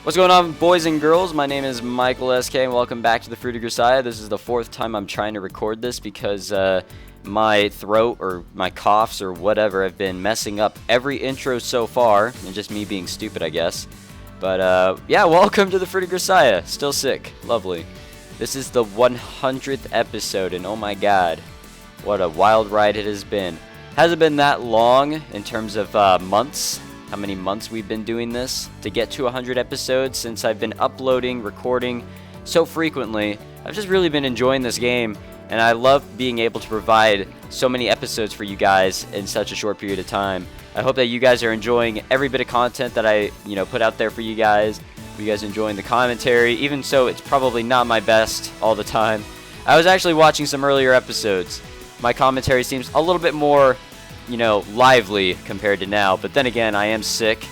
What's going on, boys and girls? My name is Michael SK, and welcome back to the Fruit of Grisaia. This is the fourth time I'm trying to record this because my throat or my coughs or whatever have been messing up every intro so far, and just me being stupid, I guess. But yeah, welcome to the Fruit of Grisaia. Still sick. Lovely. This is the 100th episode, and oh my god, what a wild ride it has been. Hasn't been that long in terms of months. How many months we've been doing this to get to 100 episodes since I've been uploading, recording so frequently. I've just really been enjoying this game, and I love being able to provide so many episodes for you guys in such a short period of time. I hope that you guys are enjoying every bit of content that I, put out there for you guys. You guys enjoying the commentary, even so it's probably not my best all the time. I was actually watching some earlier episodes. My commentary seems a little bit more lively compared to now, but then again, I am sick,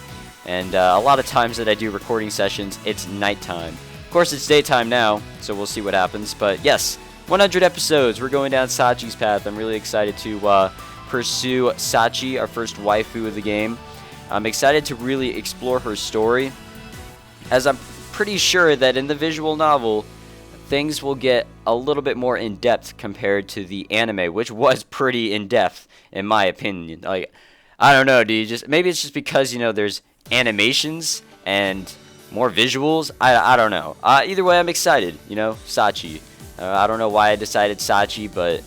and a lot of times that I do recording sessions, it's nighttime. Of course, it's daytime now, so we'll see what happens, but yes, 100 episodes, we're going down Sachi's path. I'm really excited to pursue Sachi, our first waifu of the game. I'm excited to really explore her story, as I'm pretty sure that in the visual novel, things will get a little bit more in-depth compared to the anime, which was pretty in-depth, in my opinion. Like, I don't know, maybe it's just because, there's animations and more visuals. I don't know. Either way, I'm excited, Sachi. I don't know why I decided Sachi, but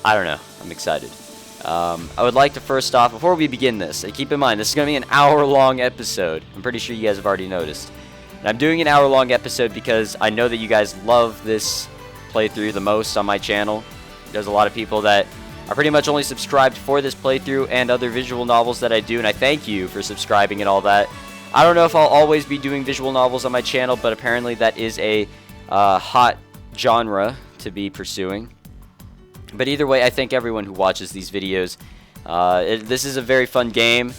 I don't know. I'm excited. I would like to first off, before we begin this, keep in mind, this is going to be an hour-long episode. I'm pretty sure you guys have already noticed. And I'm doing an hour-long episode because I know that you guys love this playthrough the most on my channel. There's a lot of people that are pretty much only subscribed for this playthrough and other visual novels that I do, and I thank you for subscribing and all that. I don't know if I'll always be doing visual novels on my channel, but apparently that is a hot genre to be pursuing. But either way, I thank everyone who watches these videos. This is a very fun game.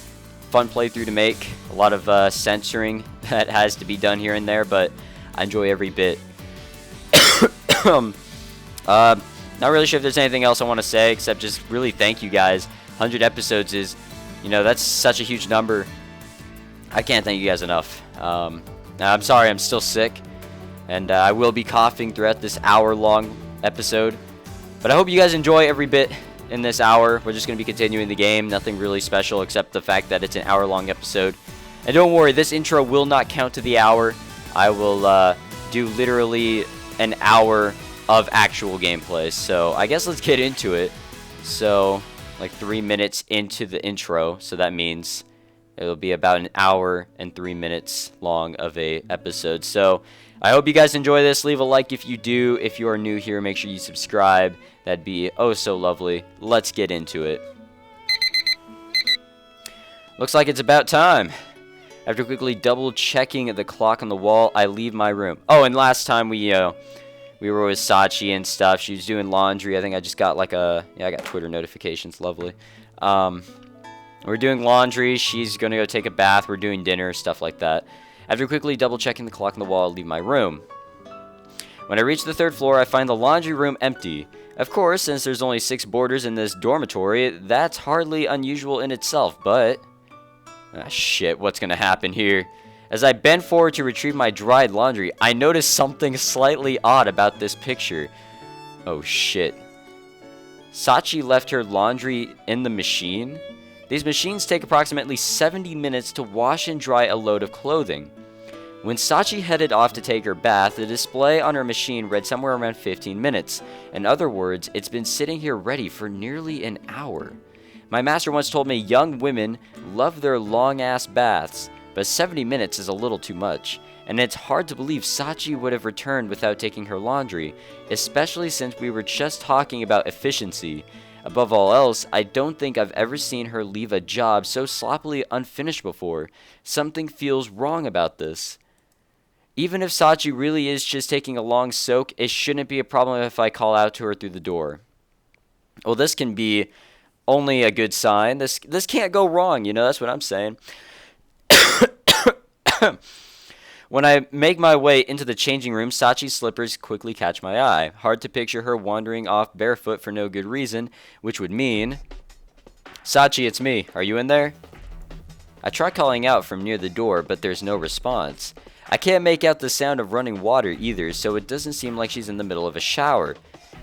Fun playthrough to make. A lot of censoring that has to be done here and there, but I enjoy every bit. Not really sure if there's anything else I want to say except just really thank you guys. 100 episodes is, that's such a huge number. I can't thank you guys enough. Now, I'm sorry, I'm still sick, and I will be coughing throughout this hour-long episode. But I hope you guys enjoy every bit in this hour. We're just going to be continuing the game. Nothing really special except the fact that it's an hour-long episode. And don't worry, this intro will not count to the hour. I will do literally an hour of actual gameplay. So I guess let's get into it. So, like 3 minutes into the intro. So that means it'll be about an hour and 3 minutes long of a episode. So I hope you guys enjoy this. Leave a like if you do. If you are new here, make sure you subscribe. That'd be oh so lovely. Let's get into it. Looks like it's about time. After quickly double checking the clock on the wall, I leave my room. Oh, and last time we were with Sachi and stuff. She was doing laundry. I think I just got like I got Twitter notifications. Lovely. We're doing laundry. She's gonna go take a bath. We're doing dinner, stuff like that. After quickly double checking the clock on the wall, I leave my room. When I reach the third floor, I find the laundry room empty. Of course, since there's only 6 boarders in this dormitory, that's hardly unusual in itself, but shit, what's gonna happen here? As I bend forward to retrieve my dried laundry, I notice something slightly odd about this picture. Oh shit. Sachi left her laundry in the machine? These machines take approximately 70 minutes to wash and dry a load of clothing. When Sachi headed off to take her bath, the display on her machine read somewhere around 15 minutes. In other words, it's been sitting here ready for nearly an hour. My master once told me young women love their long-ass baths, but 70 minutes is a little too much, and it's hard to believe Sachi would have returned without taking her laundry, especially since we were just talking about efficiency. Above all else, I don't think I've ever seen her leave a job so sloppily unfinished before. Something feels wrong about this. Even if Sachi really is just taking a long soak, it shouldn't be a problem if I call out to her through the door. Well, this can be only a good sign. This can't go wrong, that's what I'm saying. When I make my way into the changing room, Sachi's slippers quickly catch my eye. Hard to picture her wandering off barefoot for no good reason, which would mean... Sachi, it's me. Are you in there? I try calling out from near the door, but there's no response. I can't make out the sound of running water either, so it doesn't seem like she's in the middle of a shower.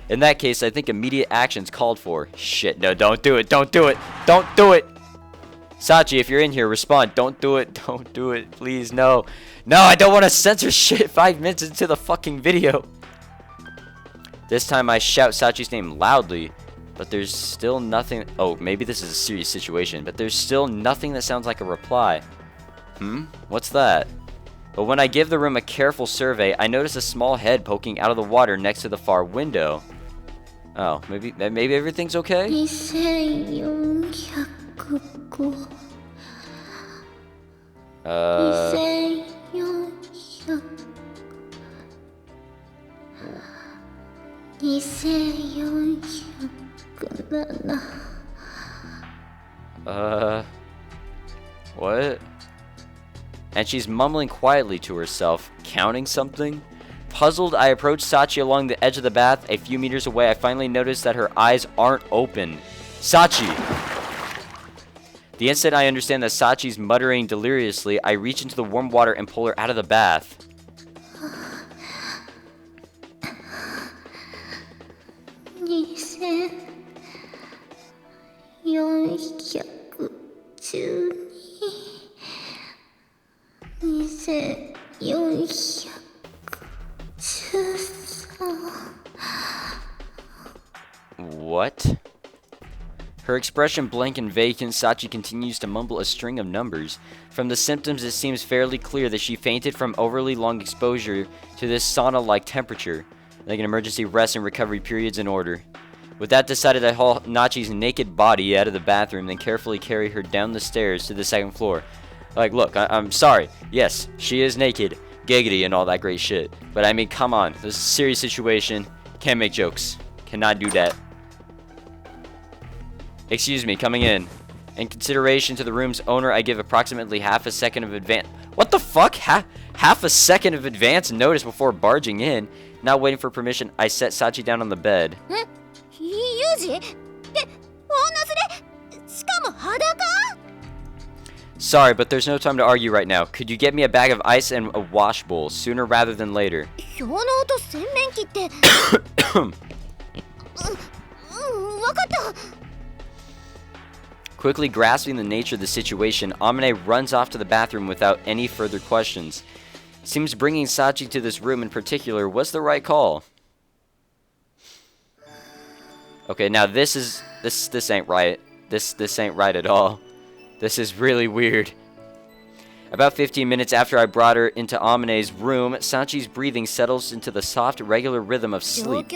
In that case, I think immediate action's called for. Shit, no, don't do it, don't do it, don't do it! Sachi, if you're in here, respond. Don't do it, don't do it, please, no. No, I don't want to censor shit 5 minutes into the fucking video. This time I shout Sachi's name loudly, but there's still nothing. Oh, maybe this is a serious situation, but there's still nothing that sounds like a reply. What's that? But when I give the room a careful survey, I notice a small head poking out of the water next to the far window. Oh, maybe everything's okay? 2407. What? And she's mumbling quietly to herself, counting something. Puzzled, I approach Sachi along the edge of the bath. A few meters away, I finally notice that her eyes aren't open. Sachi! The instant I understand that Sachi's muttering deliriously, I reach into the warm water and pull her out of the bath. What? Her expression blank and vacant, Sachi continues to mumble a string of numbers. From the symptoms, it seems fairly clear that she fainted from overly long exposure to this sauna-like temperature. Like an emergency rest and recovery periods in order. With that decided, I haul Nachi's naked body out of the bathroom, then carefully carry her down the stairs to the second floor. Like, look, I'm sorry. Yes, she is naked, giggity, and all that great shit. But I mean, come on. This is a serious situation. Can't make jokes. Cannot do that. Excuse me, coming in. In consideration to the room's owner, I give approximately half a second of advance. What the fuck? Half a second of advance notice before barging in. Not waiting for permission, I set Sachi down on the bed. Sorry, but there's no time to argue right now. Could you get me a bag of ice and a wash bowl sooner rather than later? Quickly grasping the nature of the situation, Amine runs off to the bathroom without any further questions. Seems bringing Sachi to this room in particular was the right call. Okay, now this ain't right. This ain't right at all. This is really weird. About 15 minutes after I brought her into Amine's room, Sachi's breathing settles into the soft, regular rhythm of sleep.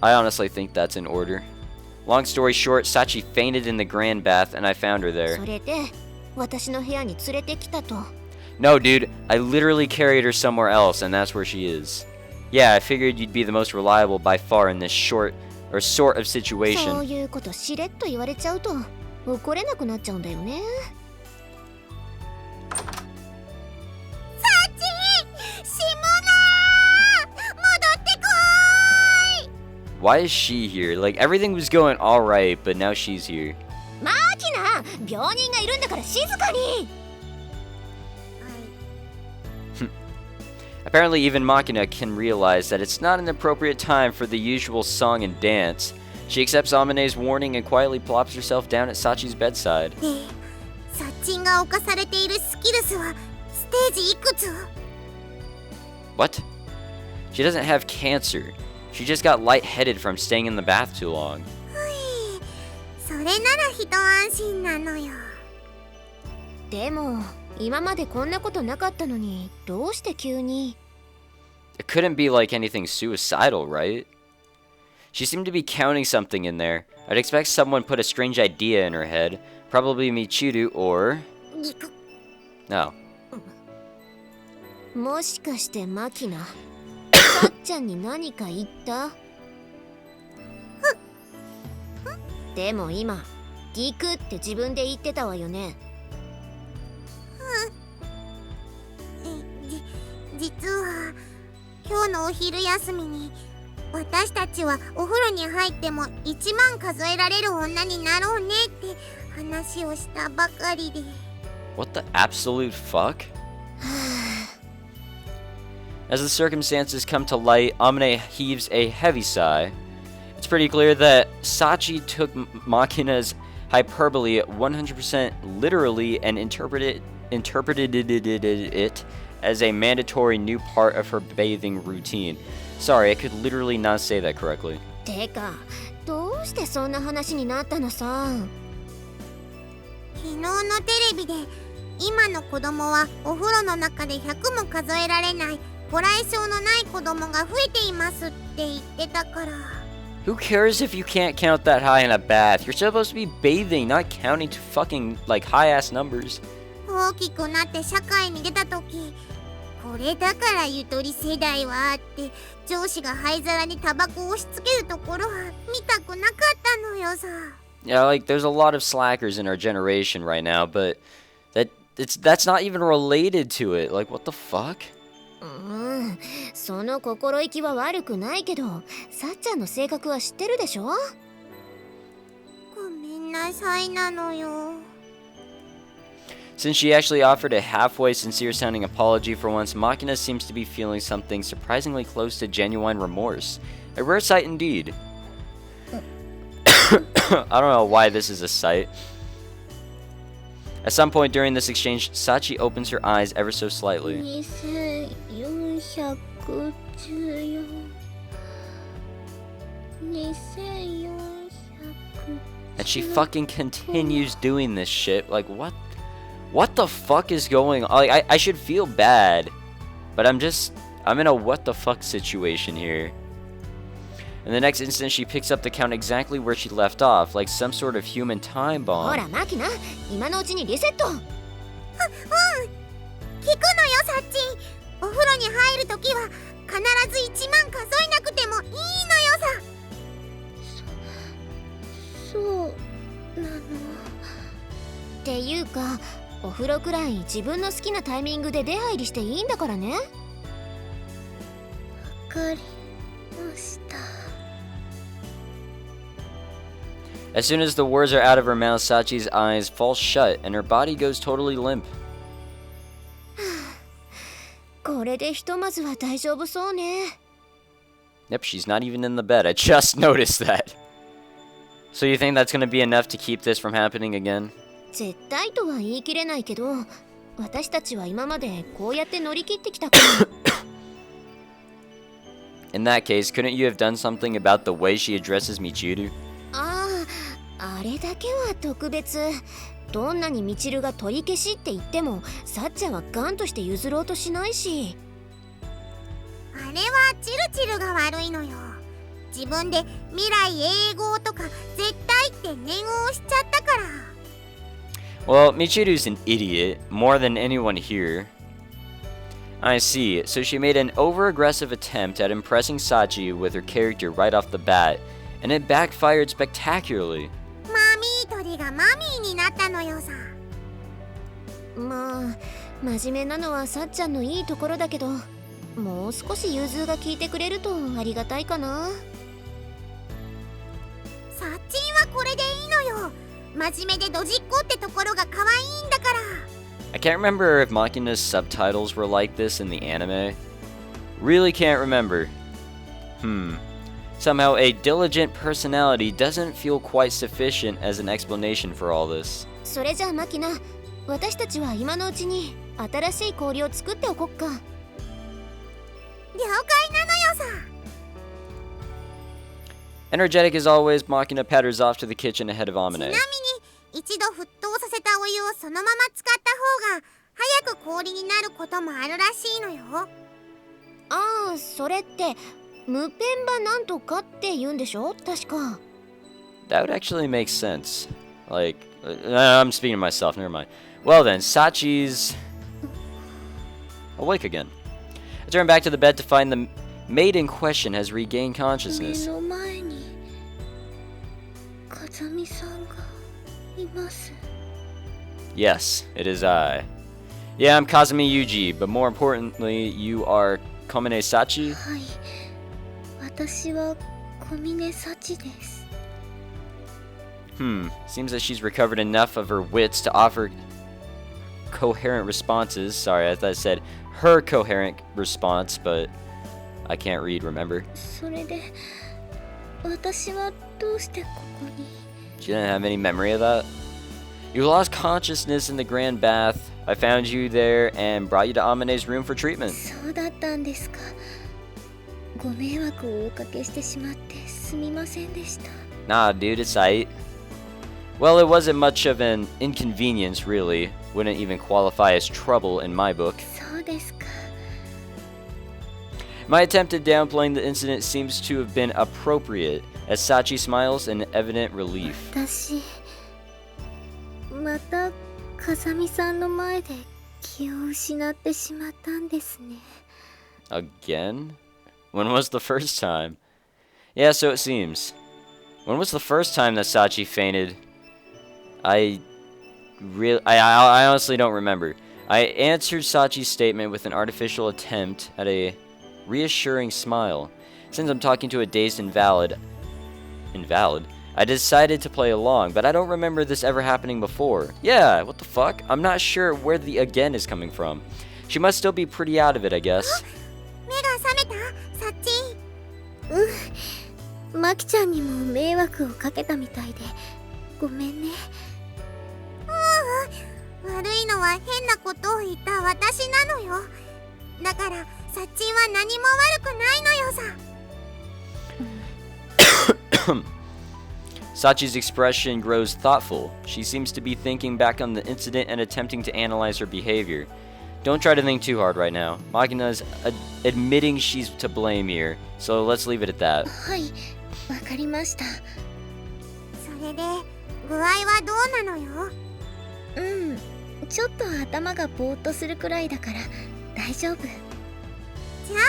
I honestly think that's in order. Long story short, Sachi fainted in the grand bath and I found her there. No, dude, I literally carried her somewhere else and that's where she is. Yeah, I figured you'd be the most reliable by far in this sort of situation. Why is she here? Like, everything was going alright, but now she's here. Apparently, even Machina can realize that it's not an appropriate time for the usual song and dance. She accepts Amine's warning and quietly plops herself down at Sachi's bedside. What? She doesn't have cancer. She just got lightheaded from staying in the bath too long. It couldn't be like anything suicidal, right? She seemed to be counting something in there. I'd expect someone put a strange idea in her head. Probably Michiru or... No. 私たちはお風呂に入っても1万数えられる女になろうねって話をしたばかりで。What the absolute fuck? As the circumstances come to light, Amane heaves a heavy sigh. It's pretty clear that Sachi took Makina's hyperbole 100% literally and interpreted it as a mandatory new part of her bathing routine. Sorry, I could literally not say that correctly. てか、どうしてそんな話になったのさ。昨日のテレビで今の子供はお風呂の中で100も数えられないご来症のない子供が増えていますって言ってたから。Who cares if you can't count that high in a bath? You're supposed to be bathing, not counting to fucking like high-ass numbers. 大きくなって社会に出た時、これだからゆとり世代はって上司が灰皿にタバコを押し付けるところは見たくなかったのよさ。Yeah, like there's a lot of slackers in our generation right now, but that's not even related to it. Like what the fuck? その心意気は悪くないけど、さっちゃんの性格は知ってるでしょ。ごめんなさいなのよ。Since she actually offered a halfway sincere-sounding apology for once, Makina seems to be feeling something surprisingly close to genuine remorse. A rare sight indeed. I don't know why this is a sight. At some point during this exchange, Sachi opens her eyes ever so slightly. 2414 And she fucking continues doing this shit. Like, what the fuck is going on? Like, I should feel bad, but I'm in a what the fuck situation here. In the next instant, she picks up the count exactly where she left off, like some sort of human time bomb. ほら、マキナ、今のうちにリセット。聞くのよサッチ。お風呂に入るときは必ず1万数えなくてもいいのよさ。そうなの。っていうか、お風呂くらい自分の好きなタイミングで出入りしていいんだからね。わかりました。As soon as the words are out of her mouth, Sachi's eyes fall shut and her body goes totally limp. これでひとまずは大丈夫そうね。Yep, she's not even in the bed. I just noticed that. So you think that's gonna be enough to keep this from happening again? 絶対とは言い切れないけど、私たちは今までこうやって乗り切ってきたから。In that case, couldn't you have done something about the way she addresses Michiru? あれだけは特別。どんなにミチルが取り消しって言っても、サッチャはガンとして譲ろうとしないし。あれはチルチルが悪いのよ。自分で未来英語とか絶対って念を押しちゃったから。Well, Michiru's an idiot, more than anyone here. I see. So she made an over-aggressive attempt at impressing Sachi with her character right off the bat, and it backfired spectacularly. マミー鳥がマミーになったのよさ。まあ、真面目なのはさっちゃんのいいところだけど、もう少し融通が効いてくれるとありがたいかな。サッチンはこれでいいのよ。真面目でドジっ子ってところが可愛いんだから。I can't remember if Makina's subtitles were like this in the anime. Really can't remember. Somehow, a diligent personality doesn't feel quite sufficient as an explanation for all this. それじゃあマキナ、私たちは今のうちに新しい氷を作っておこっか。了解なのよさ。Energetic as always, Makina patters off to the kitchen ahead of ちな Amane. みに一度沸騰させたお湯をそのまま使った方が早く氷になることもあるらしいのよ。ああ、それって無ペンバなんとかって言うんでしょ、確か。That would actually make sense. Like, I'm speaking to myself, never mind. Well then, Sachi's awake again. I turn back to the bed to find the maid in question has regained consciousness. 目の前に風見さんがいます。Yes, it is I. Yeah, I'm Kazumi Yuji, but more importantly, you are Komine Sachi? はい、私は小峰幸です。Seems that she's recovered enough of her wits to offer coherent responses. Sorry, I thought I said her coherent response, but I can't read, remember? それで、私はどうしてここに？ She didn't have any memory of that? You lost consciousness in the grand bath. I found you there and brought you to Amane's room for treatment. そうだったんですか。ご迷惑をおかけしてしまってすみませんでした。Nah, dude, it's aight. Well, it wasn't much of an inconvenience, really. Wouldn't even qualify as trouble in my book. そうですか。My attempt at downplaying the incident seems to have been appropriate, as Sachi smiles in evident relief. 私、また風見さんの前で気を失ってしまったんですね。Again? When was the first time? Yeah, so it seems. When was the first time that Sachi fainted? I honestly don't remember. I answered Sachi's statement with an artificial attempt at a reassuring smile. Since I'm talking to a dazed invalid, I decided to play along, but I don't remember this ever happening before. Yeah, what the fuck? I'm not sure where the again is coming from. She must still be pretty out of it, I guess. 目が覚めた？サッチ？マキちゃんにも迷惑をかけたみたいでごめんね。悪いのは変なことを言った私なのよ。だからサッチは何も悪くないのよさ。Sachi's expression grows thoughtful. She seems to be thinking back on the incident and attempting to analyze her behavior. Don't try to think too hard right now. Makina's admitting she's to blame here, so let's leave it at that. はい、わかりました。それで具合はどうなのよ？ちょっと頭がぼーっとするくらいだから大丈夫。じゃあ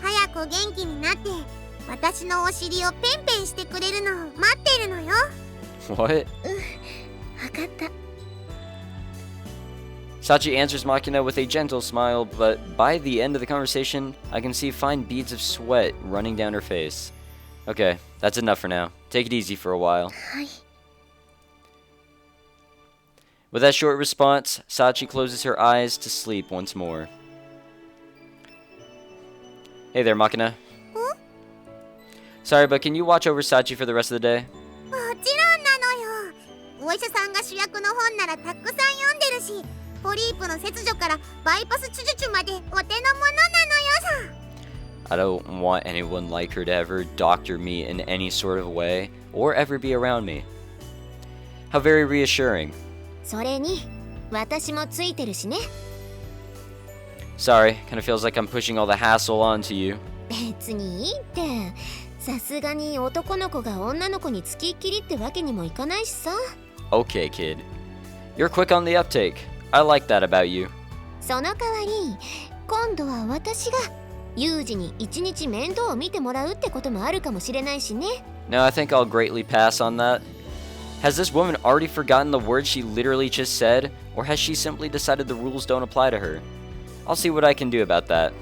早く元気になって私のお尻をペンペンしてくれるのを待ってるのよ。What? わかった。Sachi answers Makina with a gentle smile, but by the end of the conversation, I can see fine beads of sweat running down her face. Okay, that's enough for now. Take it easy for a while. はい。With that short response, Sachi closes her eyes to sleep once more. Hey there, Makina. Sorry, but can you watch over Sachi for the rest of the day? もちろんなのよ。お医者さんが主役の本ならたくさん読んでるし、ポリープの切除からバイパス手術までお手の物なのよさ。I don't want anyone like her to ever doctor me in any sort of way, or ever be around me. How very reassuring. それに私もついてるしね。Sorry, kinda feels like I'm pushing all the hassle onto you. 別にいいって。さすがに男の子が女の子につきっきりってわけにもいかないしさ。Okay, kid. You're quick on the uptake. I like that about you. その代わり今度は私がユージに一日面倒を見てもらうってこともあるかもしれないしね。No, I think I'll greatly pass on that. Has this woman already forgotten the words she literally just said, or has she simply decided the rules don't apply to her? I'll see what I can do about that.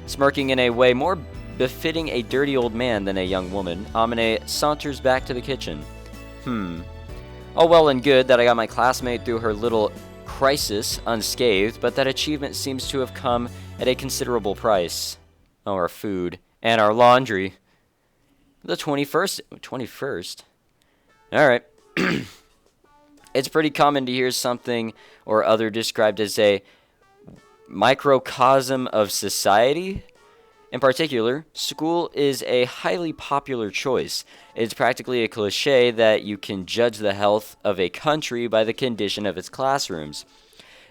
Smirking in a way more befitting a dirty old man than a young woman, Amane saunters back to the kitchen. All well and good that I got my classmate through her little crisis unscathed, but that achievement seems to have come at a considerable price. Oh, our food. And our laundry. The 21st? 21st? Alright. It's pretty common to hear something or other described as a microcosm of society. In particular, school is a highly popular choice. It's practically a cliche that you can judge the health of a country by the condition of its classrooms.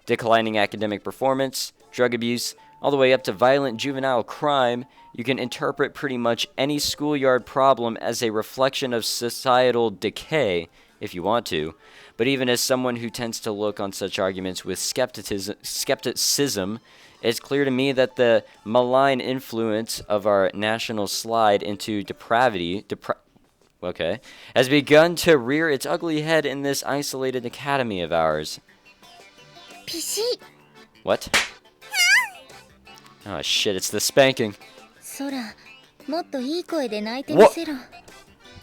Declining academic performance, drug abuse, all the way up to violent juvenile crime, you can interpret pretty much any schoolyard problem as a reflection of societal decay, if you want to. But even as someone who tends to look on such arguments with skepticism, it's clear to me that the malign influence of our national slide into depravity has begun to rear its ugly head in this isolated academy of ours. Pishi. What? Oh shit, it's the spanking. そら、もっといい声で泣いてみせろ。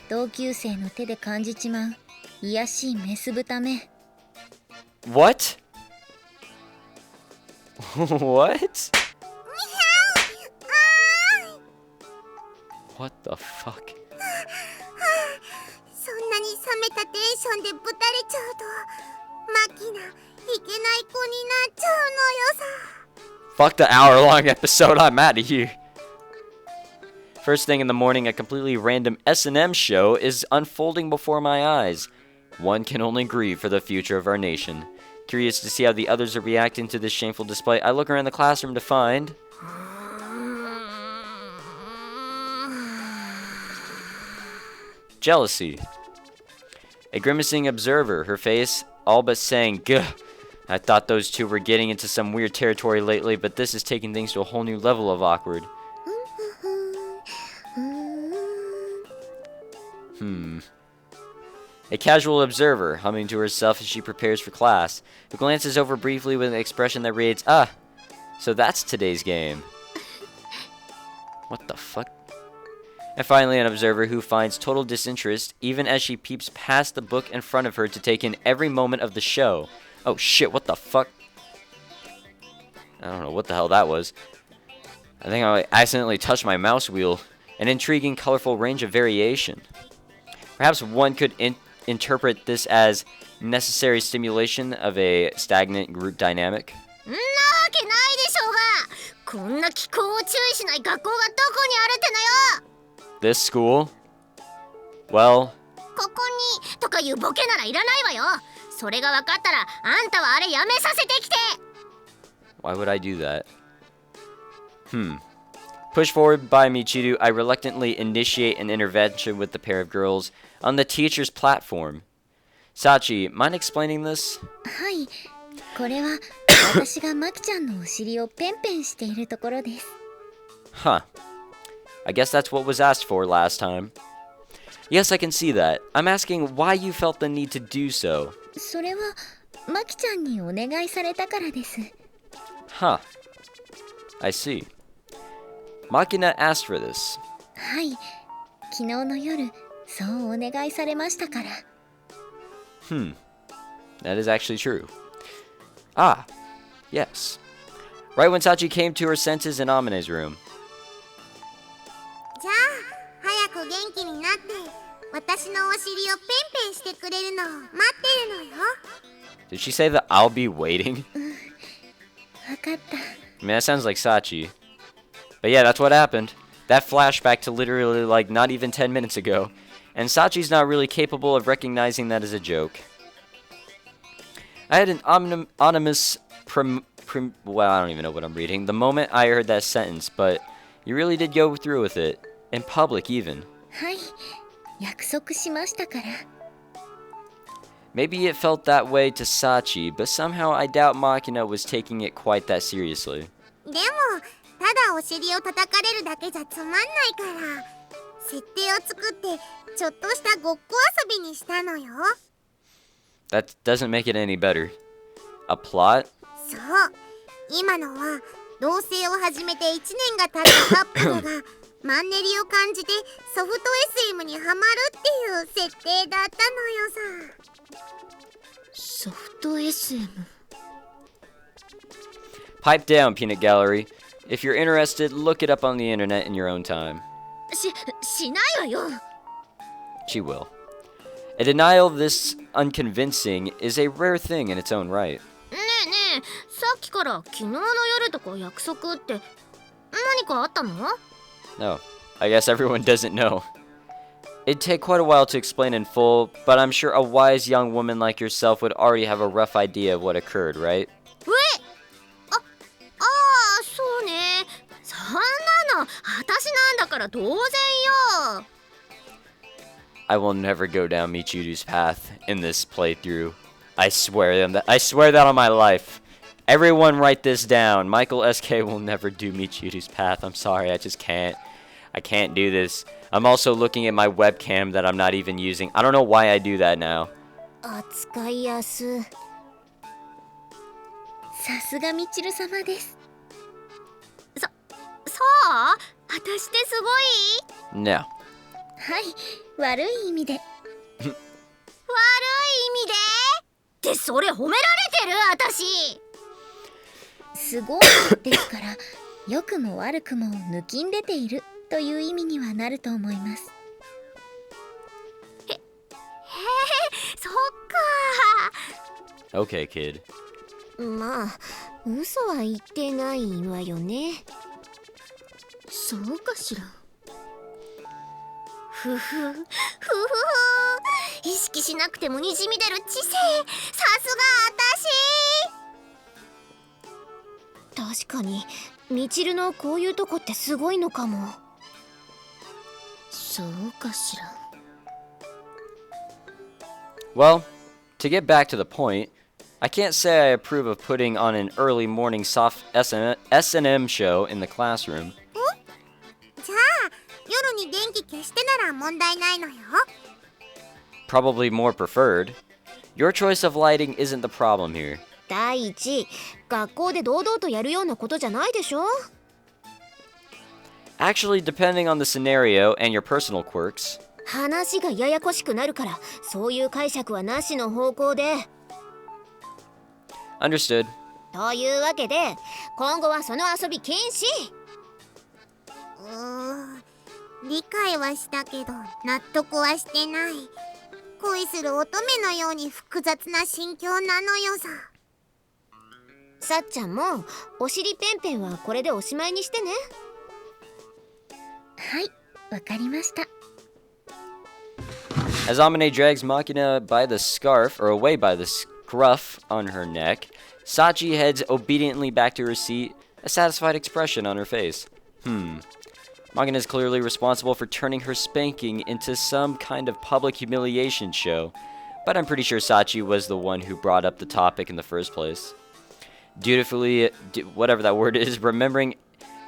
同級生の手で感じちまう卑しいメス豚め。What? What? What the fuck? そんなに冷めたテンションでぶたれちゃうとマキナいけない子になっちゃうのよさ。 Fuck the hour-long episode, I'm out of here. First thing in the morning, a completely random S&M show is unfolding before my eyes. One can only grieve for the future of our nation. Curious to see how the others are reacting to this shameful display, I look around the classroom to find... jealousy. A grimacing observer, her face all but saying, "Gah. I thought those two were getting into some weird territory lately, but this is taking things to a whole new level of awkward." A casual observer, humming to herself as she prepares for class, who glances over briefly with an expression that reads, "Ah, so that's today's game." What the fuck? And finally, an observer who finds total disinterest, even as she peeps past the book in front of her to take in every moment of the show. Oh shit, what the fuck? I don't know what the hell that was. I think I accidentally touched my mouse wheel. An intriguing, colorful range of variation. Perhaps one could interpret this as necessary stimulation of a stagnant group dynamic. んなわけないでしょうが、こんな気候を注意しない学校がどこにあるってのよ。 This school? Well... ここにとかいうボケならいらないわよ。それが分かったらあんたはあれやめさせてきて。 Why would I do that? Pushed forward by Michiru, I reluctantly initiate an intervention with the pair of girls on the teacher's platform. Sachi, mind explaining this? はい、これは私がマキちゃんのお尻をペンペンしているところです。 Huh. I guess that's what was asked for last time. Yes, I can see that. I'm asking why you felt the need to do so. それはマキちゃんにお願いされたからです。 Huh. I see. Makina asked for this. はい、昨日の夜そうお願いされましたから。 That is actually true. Ah, yes. Right when Sachi came to her senses in Amine's room. じゃあ早く元気になって私のお尻をペンペンしてくれるのを待ってるのよ。 Did she say that I'll be waiting? わかった。 I mean, that sounds like Sachi. But yeah, that's what happened. That flashback to literally like not even 10 minutes ago. And Sachi's not really capable of recognizing that as a joke. I had an ominous well, I don't even know what I'm reading. The moment I heard that sentence, but you really did go through with it. In public even. はい、約束しましたから。 Maybe it felt that way to Sachi, but somehow I doubt Makina was taking it quite that seriously. でもただお尻を叩かれるだけじゃつまんないから設定を作ってちょっとしたごっこ遊びにしたのよ。 That doesn't make it any better. A plot? そう今のは同棲を始めて1年が経ったカップルがマンネリを感じてソフト SM にハマるっていう設定だったのよさ。ソフト SM。 Pipe down, Peanut Gallery. If you're interested, look it up on the internet in your own time. しないわよ。 She will. A denial this unconvincing is a rare thing in its own right. ねえねえ、さっきから昨日の夜とか約束って何かあったの？ No, I guess everyone doesn't know. It'd take quite a while to explain in full, but I'm sure a wise young woman like yourself would already have a rough idea of what occurred, right? そうね。そんなの私なんだから当然よ。 I will never go down Michiru's path in this playthrough. I swear that on my life. Everyone write this down. Michael SK will never do Michiru's path. I'm sorry, I just can't. I can't do this. I'm also looking at my webcam that I'm not even using. I don't know why I do that now. 扱いやす。さすがみちる様です。そう？私ってすごい？ No. はい、悪い意味で。悪い意味で？ってそれ褒められてる？私すごいですから、良くも悪くも抜きん出ているという意味にはなると思います。そっか。 Okay, kid. まあ嘘は言ってないわよね。そうかしら。ふふふふふ、意識しなくてもにじみ出る知性、さすが私。確かにみちるのこういうとこってすごいのかも。そうかしら。 Well, to get back to the point, I can't say I approve of putting on an early morning soft S&M show in the classroom. じゃあ夜に電気消してなら問題ないのよ。 Probably more preferred. Your choice of lighting isn't the problem here. 第一、学校で堂々とやるようなことじゃないでしょ。 Actually, depending on the scenario and your personal quirks. 話がややこしくなるから、そういう解釈はなしの方向で。 Understood. というわけで今後はその遊び禁止。理解はしたけど納得はしてない。恋する乙女のように複雑な心境なのよさ。さっちゃんもお尻ペンペンはこれでおしまいにしてね。はい、わかりました。 As Amane drags Machina by the scarf, or away by the scruff on her neck, Sachi heads obediently back to her seat, a satisfied expression on her face. Machina is clearly responsible for turning her spanking into some kind of public humiliation show, but I'm pretty sure Sachi was the one who brought up the topic in the first place. Dutifully, whatever that word is, remembering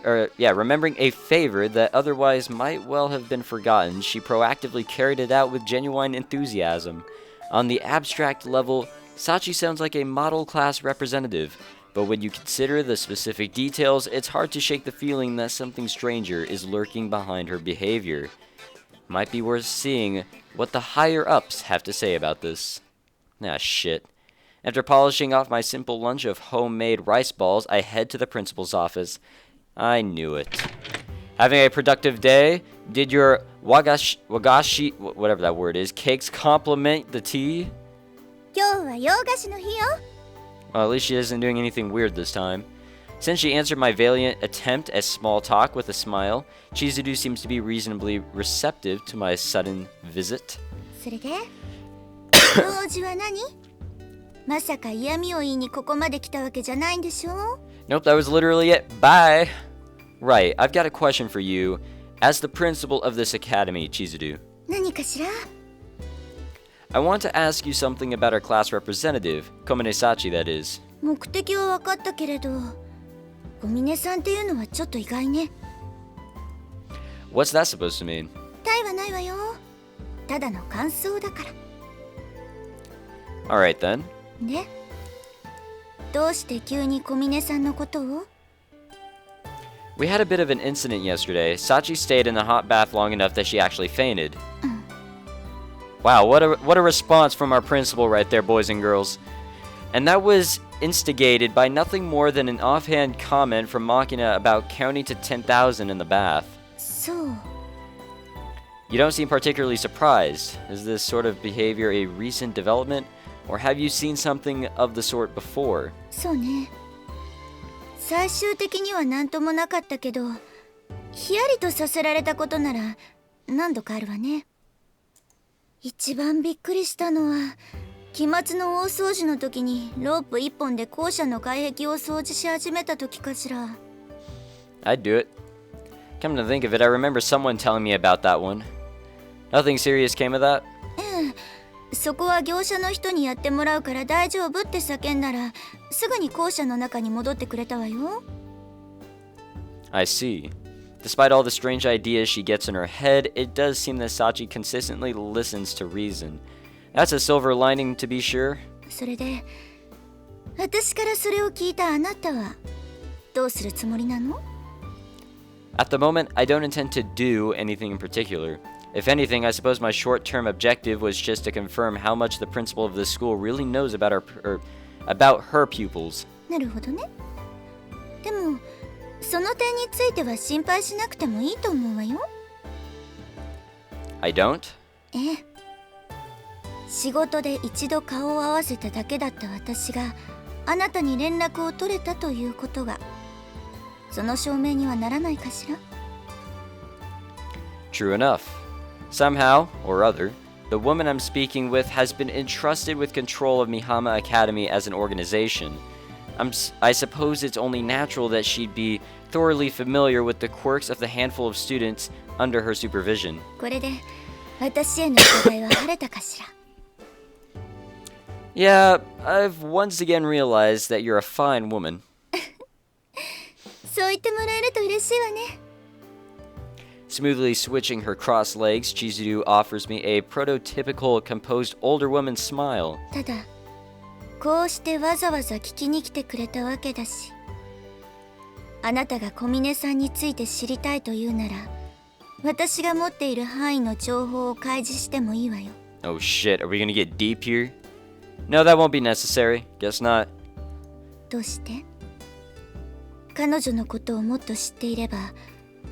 a favor that otherwise might well have been forgotten, she proactively carried it out with genuine enthusiasm. On the abstract level, Sachi sounds like a model class representative, but when you consider the specific details, it's hard to shake the feeling that something stranger is lurking behind her behavior. Might be worth seeing what the higher-ups have to say about this. Ah, shit. After polishing off my simple lunch of homemade rice balls, I head to the principal's office. I knew it. Having a productive day? Did your wagashi, whatever that word is, cakes complement the tea? 今日は洋菓子の日よ。 Well, at least she isn't doing anything weird this time. Since she answered my valiant attempt at small talk with a smile, Chizuru seems to be reasonably receptive to my sudden visit. それで用事は何？まさか嫌味を言いにここまで来たわけじゃないんでしょ？ Nope, that was literally it. Bye! Right, I've got a question for you. As the principal of this academy, Chizuru, 何かしら？ I want to ask you something about our class representative, Komine Sachi, that is. 目的は分かったけれど、小峰さんっていうのはちょっと意外ね。 What's that supposed to mean? 対はないわよ。ただの感想だから。 Alright then. で、どうして急に小峰さんのことを？ We had a bit of an incident yesterday. Sachi stayed in the hot bath long enough that she actually fainted. Wow, what a response from our principal right there, boys and girls. And that was instigated by nothing more than an offhand comment from Machina about counting to 10,000 in the bath. そう。 You don't seem particularly surprised. Is this sort of behavior a recent development, or have you seen something of the sort before? そうね。最終的には何ともなかったけど、ひやりとさせられたことなら何度かあるわね。一番びっくりしたのは、期末の大掃除の時にロープ一本で校舎の外壁を掃除し始めた時かしら。 I'd do it. Come to think of it, I remember someone telling me about that one. Nothing serious came of that? そこは業者の人にやってもらうから大丈夫って叫んだら、すぐに校舎の中に戻ってくれたわよ。 I see. Despite all the strange ideas she gets in her head, it does seem that Sachi consistently listens to reason. That's a silver lining, to be sure. それで、私からそれを聞いたあなたはどうするつもりなの？ At the moment, I don't intend to do anything in particular. If anything, I suppose my short-term objective was just to confirm how much the principal of this school really knows about about her pupils. なるほどね。でもその点については心配しなくてもいいと思うわよ。I don't? ええ。仕事で一度顔を合わせただけだった私があなたに連絡を取れたということがその証明にはならないかしら。 True enough. Somehow, or other, the woman I'm speaking with has been entrusted with control of Mihama Academy as an organization. I suppose it's only natural that she'd be thoroughly familiar with the quirks of the handful of students under her supervision. これで私への疑いは晴れたかしら。 Yeah, I've once again realized that you're a fine woman. そう言ってもらえると嬉しいわね。 Smoothly switching her crossed legs, Chizuru offers me a prototypical composed older woman's smile. ただこうしてわざわざ聞きに来てくれたわけだし、あなたが小峰さんについて知りたいというなら私が持っている範囲の情報を開示してもいいわよ。 Oh shit, are we gonna get deep here? No, that won't be necessary. Guess not. どうして？彼女のことをもっと知っていれば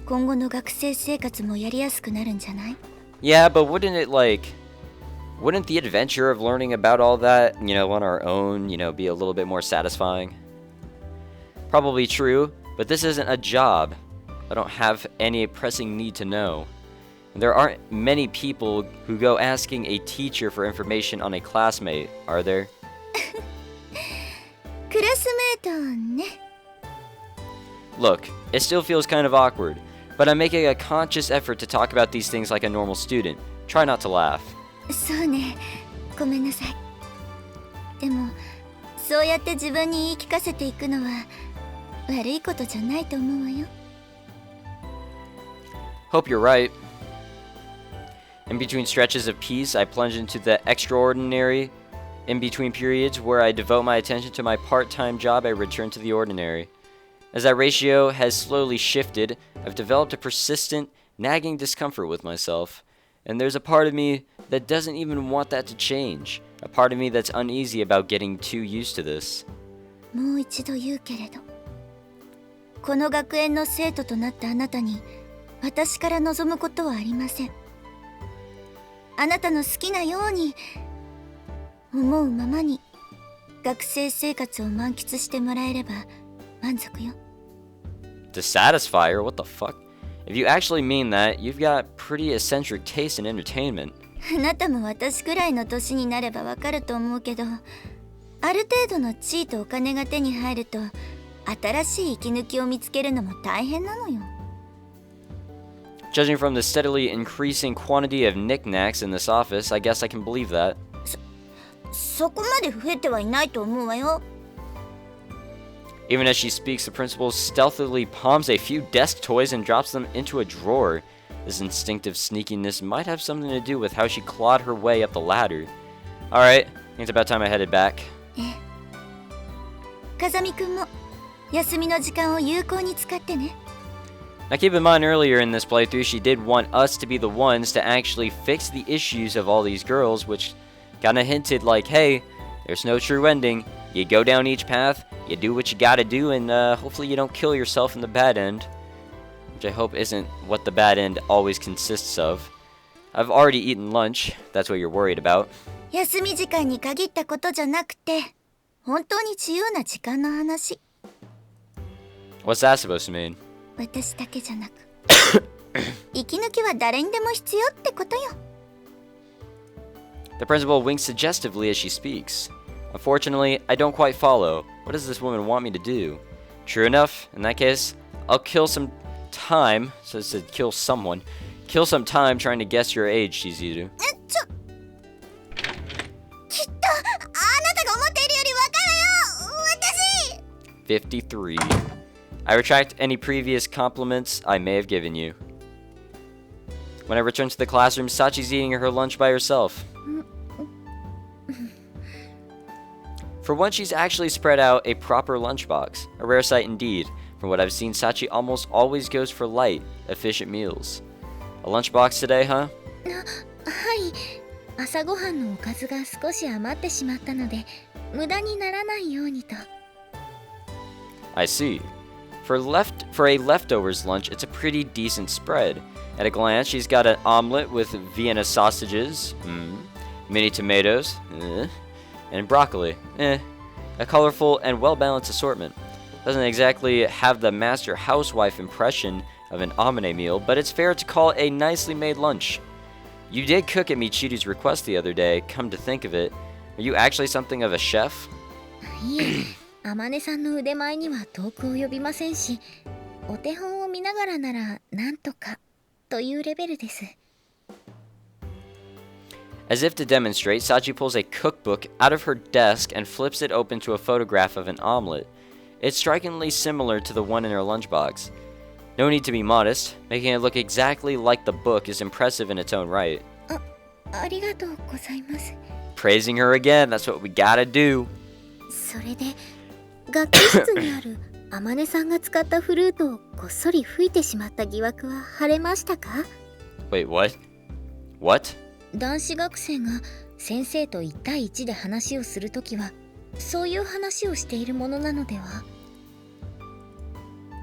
今後の学生生活もやりやすくなるんじゃない？ Yeah, but wouldn't the adventure of learning about all that, on our own, be a little bit more satisfying? Probably true, but this isn't a job. I don't have any pressing need to know. There aren't many people who go asking a teacher for information on a classmate, are there? クラスメートね。 Look, it still feels kind of awkward, but I'm making a conscious effort to talk about these things like a normal student. Try not to laugh. そうね、ごめんなさい。でもそうやって自分に言い聞かせていくのは悪いことじゃないと思うわよ。 Hope you're right. In between stretches of peace, I plunge into the extraordinary. In between periods where I devote my attention to my part-time job, I return to the ordinary. As that ratio has slowly shifted, I've developed a persistent, nagging discomfort with myself. And there's a part of me that doesn't even want that to change. A part of me that's uneasy about getting too used to this. もう一度言うけれど、この学園の生徒となったあなたに私から望むことはありません。あなたの好きなように思うままに学生生活を満喫してもらえれば満足よ。 To satisfy her? What the fuck? If you actually mean that, you've got pretty eccentric taste in entertainment. あなたも私くらいの年になればわかると思うけど、ある程度の地位とお金が手に入ると新しい息抜きを見つけるのも大変なのよ。 Judging from the steadily increasing quantity of knickknacks in this office, I guess I can believe that. そこまで増えてはいないと思うわよ。 Even as she speaks, the principal stealthily palms a few desk toys and drops them into a drawer. This instinctive sneakiness might have something to do with how she clawed her way up the ladder. Alright, I think it's about time I headed back. 風見くんも休みの時間を有効に使ってね。 Now keep in mind earlier in this playthrough, she did want us to be the ones to actually fix the issues of all these girls, which kinda hinted like, hey, there's no true ending. You go down each path, you do what you gotta do, and hopefully you don't kill yourself in the bad end. Which I hope isn't what the bad end always consists of. I've already eaten lunch, if that's what you're worried about. 休み時間に限ったことじゃなくて、本当に自由な時間の話。 What's that supposed to mean? 私だけじゃなく息抜きは誰にでも必要ってことよ。 The principal winks suggestively as she speaks. Unfortunately, I don't quite follow. What does this woman want me to do? True enough, in that case, I'll kill some time. So it said kill someone. Kill some time trying to guess your age, Chizuru. きっとあなたが思っているよりわかるよ。私 53. I retract any previous compliments I may have given you. When I return to the classroom, Sachi's eating her lunch by herself. For once, she's actually spread out a proper lunchbox, a rare sight indeed. From what I've seen, Sachi almost always goes for light, efficient meals. A lunchbox today, huh? はい、朝ごはんのおかずが少し余ってしまったので無駄にならないようにと。 I see. For a leftovers lunch, it's a pretty decent spread. At a glance, she's got an omelet with Vienna sausages, mini tomatoes, and broccoli, A colorful and well-balanced assortment. Doesn't exactly have the master housewife impression of an amane meal, but it's fair to call it a nicely made lunch. You did cook at Michiru's request the other day, come to think of it. Are you actually something of a chef? いえ、天音さんの腕前には遠く及びませんし、お手本を見ながらならなんとかというレベルです。 As if to demonstrate, Sachi pulls a cookbook out of her desk and flips it open to a photograph of an omelet. It's strikingly similar to the one in her lunchbox. No need to be modest. Making it look exactly like the book is impressive in its own right. ありがとうございます。 Praising her again, that's what we gotta do. それで学期室にある天音さんが使ったフルートをこっそり吹いてしまった疑惑は晴れましたか？ Wait, what? What? 男子学生が先生と1対1で話をするときはそういう話をしているものなのでは？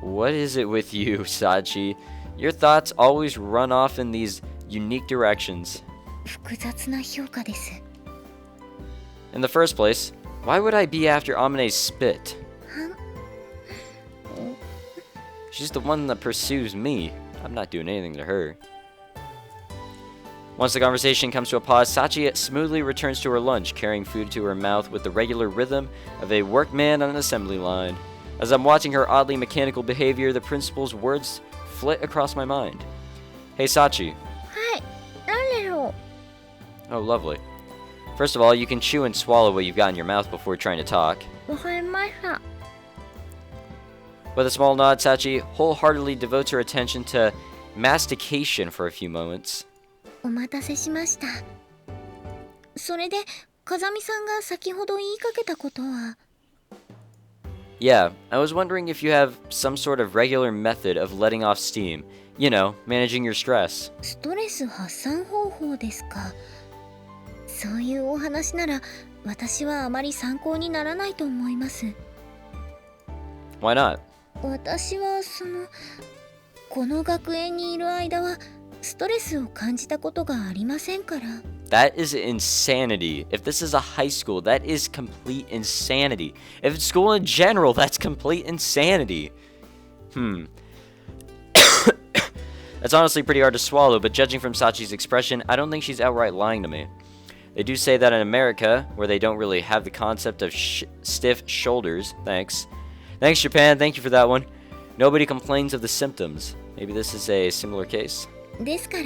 What is it with you, Sachi? Your thoughts always run off in these unique directions. 複雑な評価です。 In the first place, why would I be after Amane's spit? She's the one that pursues me. I'm not doing anything to her. Once the conversation comes to a pause, Sachi smoothly returns to her lunch, carrying food to her mouth with the regular rhythm of a workman on an assembly line. As I'm watching her oddly mechanical behavior, the principal's words flit across my mind. Hey, Sachi. はい、なんでろ Oh, lovely. First of all, you can chew and swallow what you've got in your mouth before trying to talk. う。わかりました。 With a small nod, Sachi wholeheartedly devotes her attention to mastication for a few moments. お待たせしました。それで風見さんが先ほど言いかけたことは？ Yeah, I was wondering if you have some sort of regular method of letting off steam. You know, managing your stress. ストレス発散方法ですか。そういうお話なら私はあまり参考にならないと思います。 Why not? 私はこの学園にいる間はストレスを感じたことがありませんから。 That is insanity. If this is a high school, that is complete insanity. If it's school in general, that's complete insanity. That's honestly pretty hard to swallow, but judging from Sachi's expression, I don't think she's outright lying to me. They do say that in America, where they don't really have the concept of stiff shoulders, thanks, Japan, thank you for that one, nobody complains of the symptoms. Maybe this is a similar case. ですから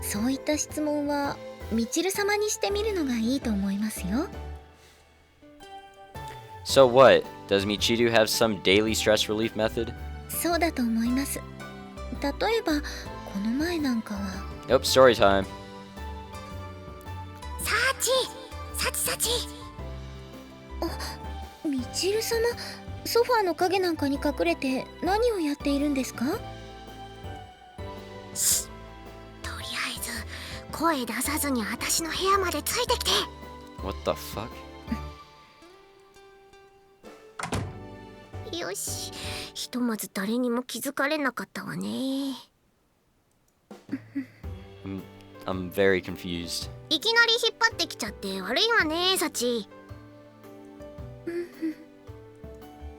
そういった質問はみちる様にしてみるのがいいと思いますよ。 So what? Does Michiru have some daily stress relief method? そうだと思います。例えばこの前なんかは。 Nope, story time. サチみちる様、ソファーの影なんかに隠れて何をやっているんですか？とりあえず声出さずに私の部屋までついてきて。 What the fuck? よし、ひとまず誰にも気づかれなかったわね。I'm very confused. いきなり引っ張ってきちゃって悪いわね、サチ。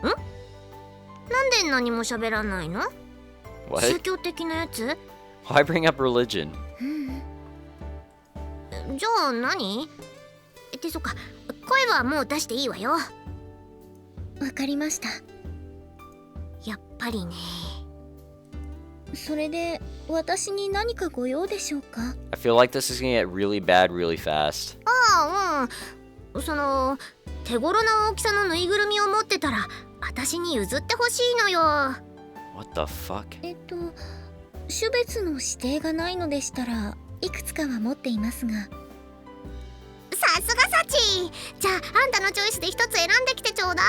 なんで何も喋らないの？ What? 宗教的なやつ？ Why bring up religion? じゃあ何？ってそっか、声はもう出していいわよ。わかりました。やっぱりね。それで私に何かご用でしょうか？ I feel like this is gonna get really bad really fast. ああ、手頃な大きさのぬいぐるみを持ってたら私に譲ってほしいのよ。 What the fuck? 種別の指定がないのでしたらいくつかは持っていますが。さすがサチ。じゃああんたのチョイスで一つ選んできてちょうだい。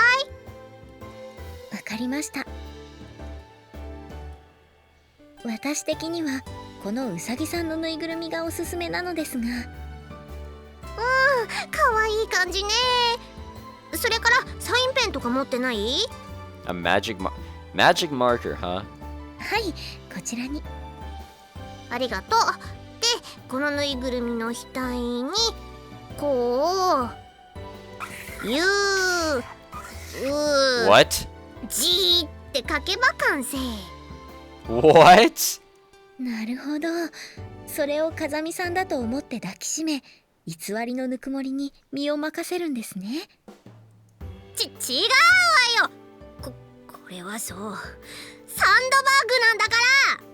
わかりました。私的にはこのウサギさんのぬいぐるみがおすすめなのですが。かわいい感じね。それからサインペンとか持ってない？ A magic marker, huh? はい、こちらに。ありがとう。で、このぬいぐるみの額にこう「ゆう」「What? じ」って書けば完成。 What? なるほど。それを風見さんだと思って抱きしめ、偽りのぬくもりに身を任せるんですね。違うわよ。これはそう、サンドバッグなんだから。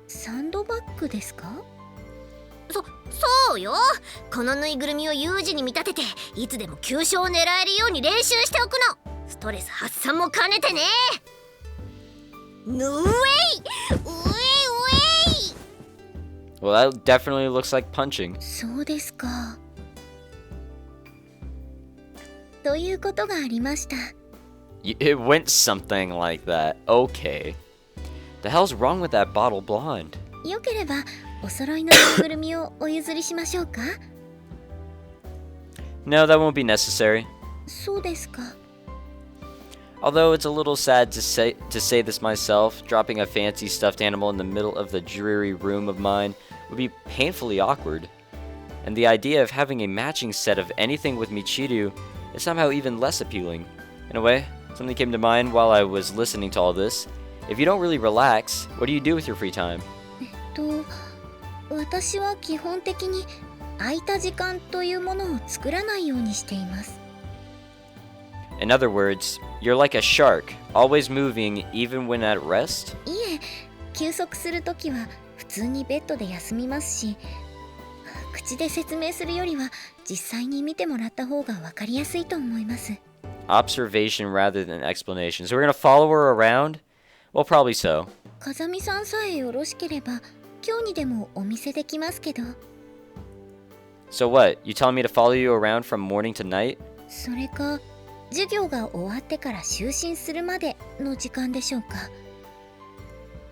サンドバッグですか？そうよ。このぬいぐるみを有事に見立てて、いつでも急所を狙えるように練習しておくの。ストレス発散も兼ねてね。ぬえい、うえい。 Well, that definitely looks like punching. そうですか。ということがありました。It went something like that. Okay. The hell's wrong with that bottle blonde? よければお揃いのぬいぐるみをお譲りしましょうか？ No, that won't be necessary. そうですか。Although it's a little sad to say this myself, dropping a fancy stuffed animal in the middle of the dreary room of mine would be painfully awkward. And the idea of having a matching set of anything with Michiru is somehow even less appealing. In a way, something came to mind while I was listening to all this. If you don't really relax, what do you do with your free time? 私は基本的に空いた時間というものを作らないようにしています。In other words, you're like a shark, always moving even when at rest? いえ、休息するときは普通にベッドで休みますし、口で説明するよりは実際に見てもらった方がわかりやすいと思います。Observation rather than explanation. So we're gonna follow her around? Well, probably so. 風見さんさえよろしければ今日にでもお見せできますけど。So what? You telling me to follow you around from morning to night? それか授業が終わってから就寝するまでの時間でしょうか。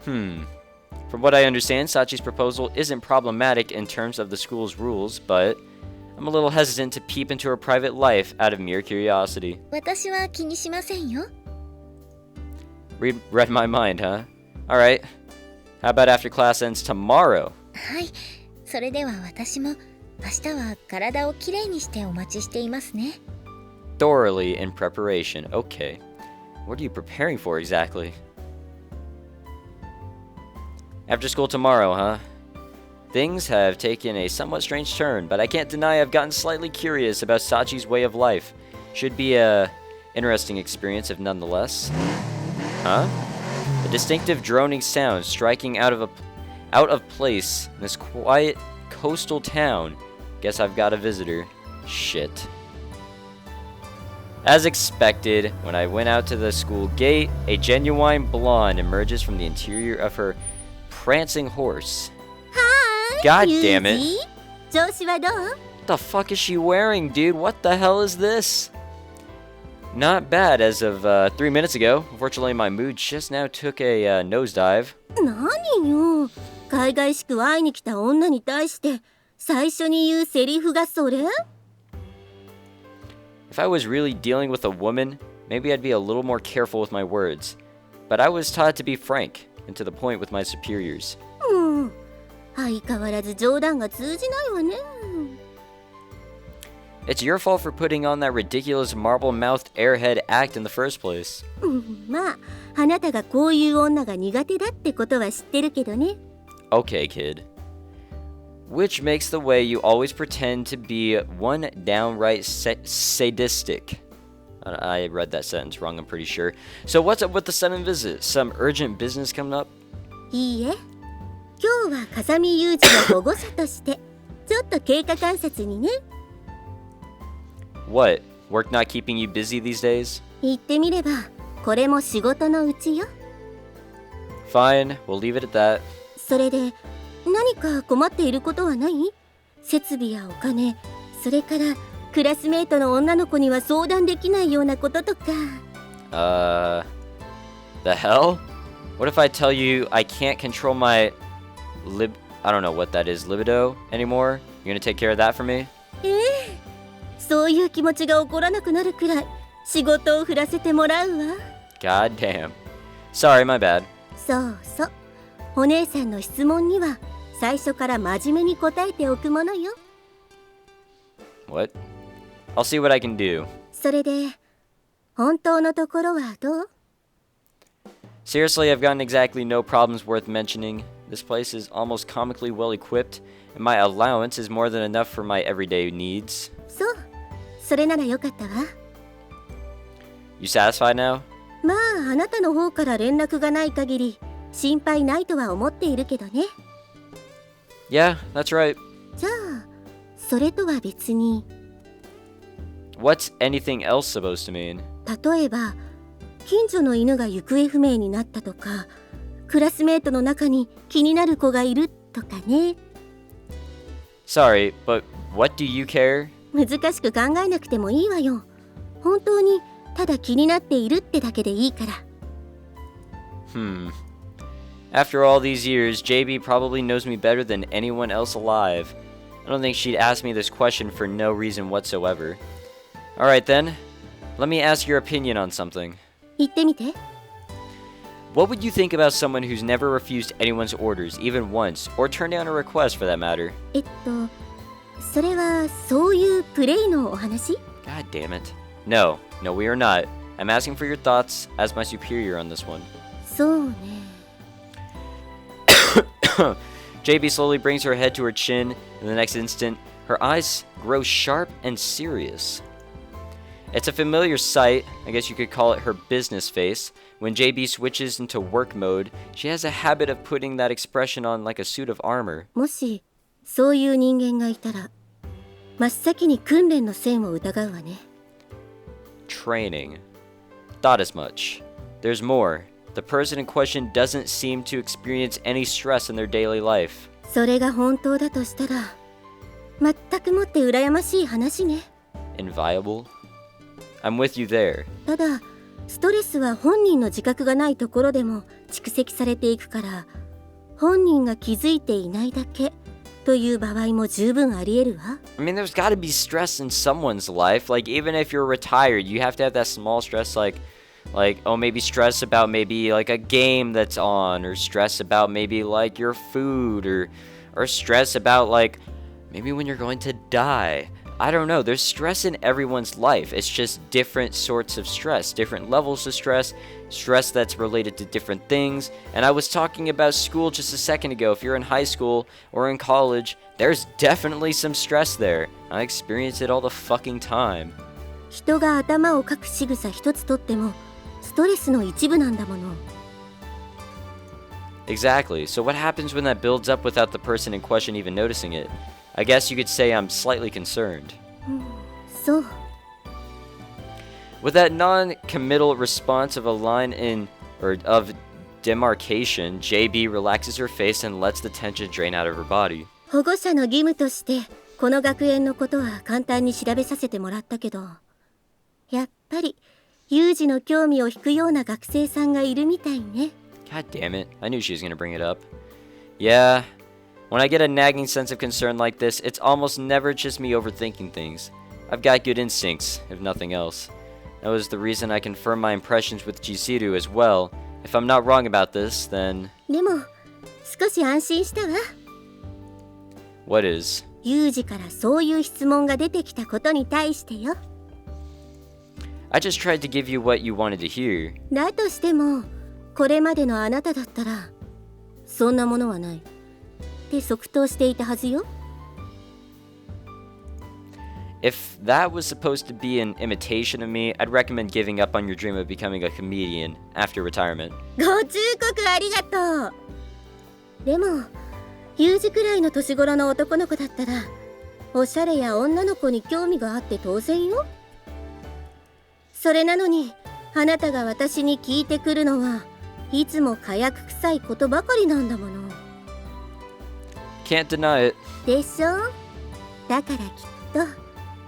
From what I understand, Sachi's proposal isn't problematic in terms of the school's rules, but I'm a little hesitant to peep into her private life out of mere curiosity. 私は気にしませんよ。Read my mind, huh? Alright. How about after class ends tomorrow? はい。それでは私も明日は体をきれいにしてお待ちしていますね。Thoroughly in preparation. Okay. What are you preparing for exactly? After school tomorrow, huh? Things have taken a somewhat strange turn, but I can't deny I've gotten slightly curious about Sachi's way of life. Should be a interesting experience if nonetheless. Huh? A distinctive droning sound striking out of place in this quiet coastal town. Guess I've got a visitor. Shit. As expected, when I went out to the school gate, a genuine blonde emerges from the interior of her prancing horse. God damn it. 調子はどう？ What the fuck is she wearing, dude? What the hell is this? Not bad as of 3 minutes ago. Unfortunately, my mood just now took a nosedive. 何よ。海外しく会いに来た女に対して最初に言うセリフがそれ？ If I was really dealing with a woman, maybe I'd be a little more careful with my words. But I was taught to be frank and to the point with my superiors. 相変わらず冗談が通じないわね。 It's your fault for putting on that ridiculous marble-mouthed airhead act in the first place. まあ、あなたがこういう女が苦手だってことは知ってるけどね。 Okay, kid. Which makes the way you always pretend to be one downright sadistic. I read that sentence wrong, I'm pretty sure. So what's up with the sudden visit? Some urgent business coming up? いいえ。今日は風見雄二の保護者としてちょっと経過観察にね。 What? Work not keeping you busy these days? 言ってみればこれも仕事のうちよ。 Fine, we'll leave it at that. それで何か困っていることはない？設備やお金、それからクラスメートの女の子には相談できないようなこととか。The hell? What if I tell you I can't control my I don't know what that is, libido anymore? You gonna take care of that for me? そういう気持ちが起こらなくなるくらい仕事を振らせてもらうわ。 God damn. Sorry, my bad. そうそう。お姉さんの質問には最初から真面目に答えておくものよ。What? I'll see what I can do. それで、本当のところはどう？ Seriously, I've gotten exactly no problems worth mentioning. This place is almost comically well equipped, and my allowance is more than enough for my everyday needs. そう。それならよかったわ。You satisfied now? まあ、あなたの方から連絡がない限り心配ないとは思っているけどね。Yeah, that's right. じゃあ、それとは別に。What's anything else supposed to mean? 例えば、近所の犬が行方不明になったとか、クラスメートの中に気になる子がいるとかね。Sorry, but what do you care? 難しく考えなくてもいいわよ。本当にただ気になっているってだけでいいから。After all these years, JB probably knows me better than anyone else alive. I don't think she'd ask me this question for no reason whatsoever. Alright then, let me ask your opinion on something. 言ってみて。What would you think about someone who's never refused anyone's orders, even once, or turned down a request for that matter? それはそういうプレイのお話？ God damn it. No, we are not. I'm asking for your thoughts as my superior on this one. そうね。JB slowly brings her head to her chin. In the next instant, her eyes grow sharp and serious. It's a familiar sight, I guess you could call it her business face. When JB switches into work mode, she has a habit of putting that expression on like a suit of armor. もしそういう人間がいたら、真っ先に訓練の線を疑うわね。Training. Thought as much. There's more. The person in question doesn't seem to experience any stress in their daily life. それが本当だとしたら、全くもって羨ましい話ね。Inviolable? I'm with you there. ただ、ストレスは本人の自覚がないところでも蓄積されていくから、本人が気づいていないだけという場合も十分あり得るわ。I mean, there's gotta be stress in someone's life. Like, even if you're retired, you have to have that small stress, like, oh, maybe stress about maybe like a game that's on, or stress about maybe like your food, or stress about like maybe when you're going to die. I don't know. There's stress in everyone's life. It's just different sorts of stress, different levels of stress, stress that's related to different things. And I was talking about school just a second ago. If you're in high school or in college, there's definitely some stress there. I experience it all the fucking time. 人が頭をかく仕草一つとってもストレスの一部なんだもの。Exactly. So what happens when that builds up without the person in question even noticing it? I guess you could say I'm slightly concerned. そう。 With that non-committal response of a line of demarcation, JB relaxes her face and lets the tension drain out of her body. 保護者の義務としてこの学園のことは簡単に調べさせてもらったけど、やっぱり有事の興味を引くような学生さんがいるみたいね。God damn it. I knew she was going to bring it up. Yeah. When I get a nagging sense of concern like this, it's almost never just me overthinking things. I've got good instincts, if nothing else. That was the reason I confirmed my impressions with Jisiru as well. If I'm not wrong about this, then... でも、少し安心したわ。What is? 有事からそういう質問が出てきたことに対してよ。I just tried to give you what you wanted to hear. だとしても、これまでのあなただったら、そんなものはない。って即答していたはずよ。If that was supposed to be an imitation of me, I'd recommend giving up on your dream of becoming a comedian after retirement. ご忠告ありがとう。でも、有事くらいの年頃の男の子だったら、おしゃれや女の子に興味があって当然よ。それなのに、あなたが私に聞いてくるのはいつも火薬臭いことばかりなんだもの。Can't deny it. でしょ？だからきっと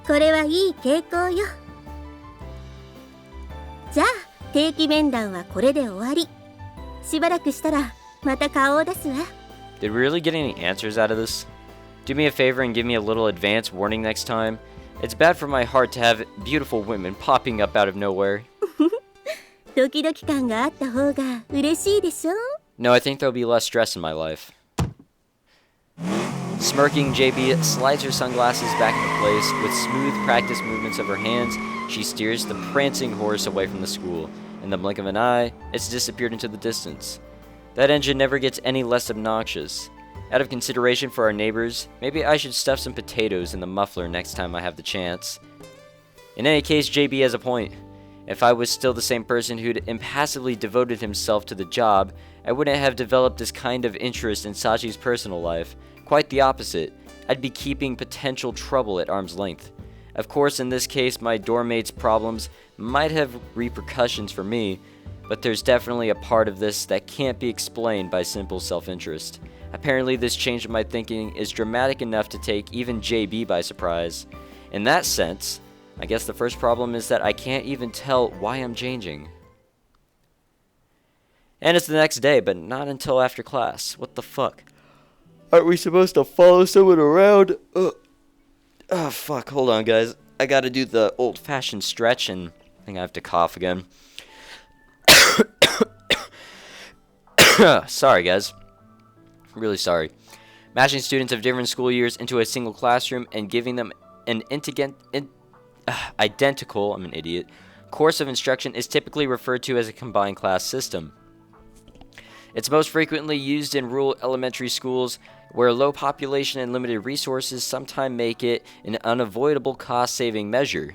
これはいい傾向よ。じゃあ定期面談はこれで終わり。しばらくしたらまた顔を出すわ。 Did we really get any answers out of this? Do me a favor and give me a little advance warning next time. It's bad for my heart to have beautiful women popping up out of nowhere. ドキドキ感があった方が嬉しいでしょ。 No, I think there'll be less stress in my life. Smirking, JB slides her sunglasses back into place. With smooth practice movements of her hands, she steers the prancing horse away from the school. In the blink of an eye, it's disappeared into the distance. That engine never gets any less obnoxious. Out of consideration for our neighbors, maybe I should stuff some potatoes in the muffler next time I have the chance. In any case, JB has a point. If I was still the same person who'd impassively devoted himself to the job, I wouldn't have developed this kind of interest in Sachi's personal life. Quite the opposite. I'd be keeping potential trouble at arm's length. Of course, in this case, my doormate's problems might have repercussions for me, but there's definitely a part of this that can't be explained by simple self-interest. Apparently, this change of my thinking is dramatic enough to take even JB by surprise. In that sense, I guess the first problem is that I can't even tell why I'm changing. And it's the next day, but not until after class. What the fuck? Aren't we supposed to follow someone around? Oh, fuck. Hold on, guys. I gotta do the old-fashioned stretch, and I think I have to cough again. Sorry, guys. Really sorry. Matching students of different school years into a single classroom and giving them an identical, I'm an idiot, course of instruction is typically referred to as a combined class system. It's most frequently used in rural elementary schools where low population and limited resources sometimes make it an unavoidable cost-saving measure.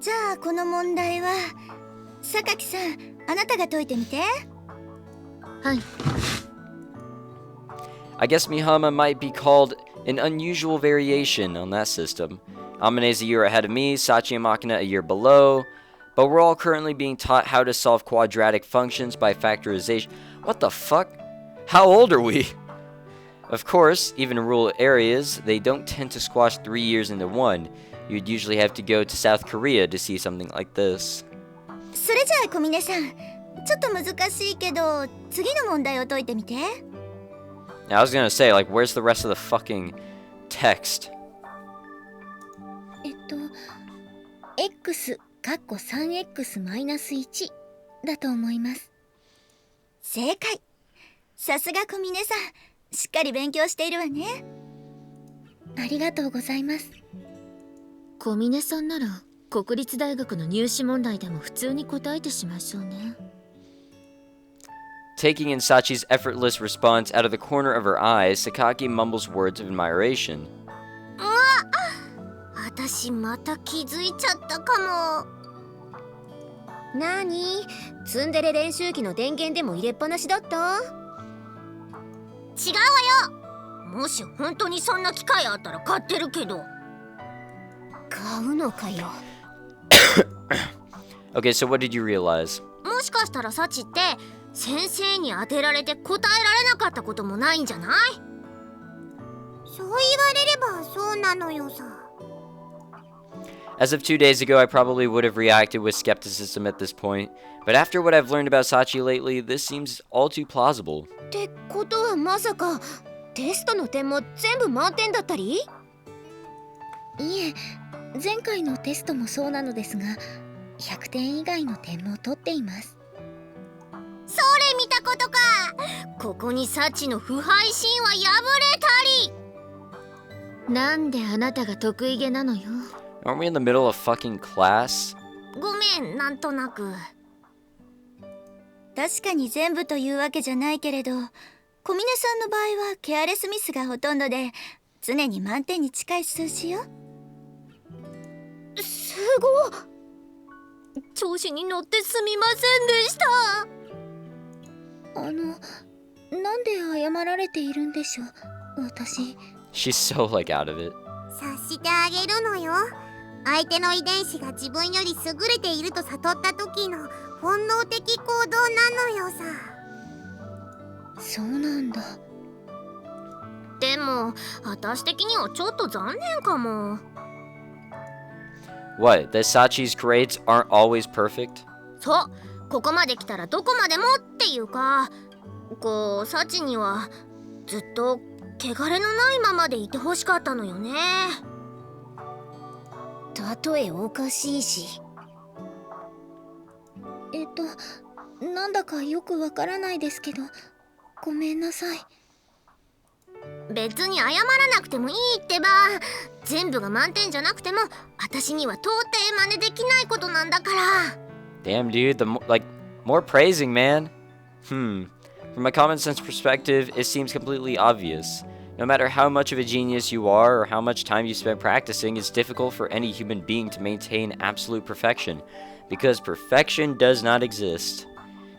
じゃあこの問題は榊さん、あなたが解いてみて。はい。 I guess Mihama might be called an unusual variation on that system. Amane's a year ahead of me, Sachi and Makina a year below, but we're all currently being taught how to solve quadratic functions by factorization. What the fuck? How old are we? Of course, even in rural areas, they don't tend to squash 3 years into one. You'd usually have to go to South Korea to see something like this. それじゃあ小峰さん、ちょっと難しいけど次の問題を解いてみて。 Now, I was gonna say, like, where's the rest of the fucking text? x かっこ 3x-1 だと思います。正解。さすが小峰さん、しっかり勉強しているわね。ありがとうございます。小峰さんなら国立大学の入試問題でも普通に答えてしまいそうね。 Taking in Sachi's effortless response out of the corner of her eyes, Sakaki mumbles words of admiration. 私また気づいちゃったかも。なに？ツンデレ練習機の電源でも入れっぱなしだった？違うわよ。もし本当にそんな機械あったら買ってるけど。買うのかよ。Okay, so what did you realize? もしかしたらサチって先生に当てられて答えられなかったこともないんじゃない？そう言われればそうなのよさ。 As of 2 days ago, I probably would have reacted with skepticism at this point, but after what I've learned about Sachi lately, this seems all too plausible. ってことはまさかテストの点も全部満点だったり？いえ、前回のテストもそうなのですが、100点以外の点も取っています。それ見たことか。ここにサチの腐敗神話破れたり。なんであなたが得意げなのよ。 Aren't we in the middle of fucking class? ごめん、なんとなく。確かに全部というわけじゃないけれど、小峰さんの場合はケアレスミスがほとんどで常に満点に近い数字よ。すごっ。調子に乗ってすみませんでした。なんで謝られているんでしょう、私。 She's so, like, out of it. 察してあげるのよ。相手の遺伝子が自分より優れていると悟った時の本能的行動なのよさ。そうなんだ。でも私的にはちょっと残念かも。 What? That Sachi's grades aren't always perfect? そう、ここまで来たらどこまでもっていうか、こうサチにはずっと汚れのないままでいてほしかったのよね。例えおかしいし。なんだかよくわからないですけど、ごめんなさい。別に謝らなくてもいいってば。全部が満点じゃなくても私には到底真似できないことなんだから。 Damn, dude, more praising, man. From a common sense perspective, it seems completely obvious. No matter how much of a genius you are or how much time you spend practicing, it's difficult for any human being to maintain absolute perfection, because perfection does not exist.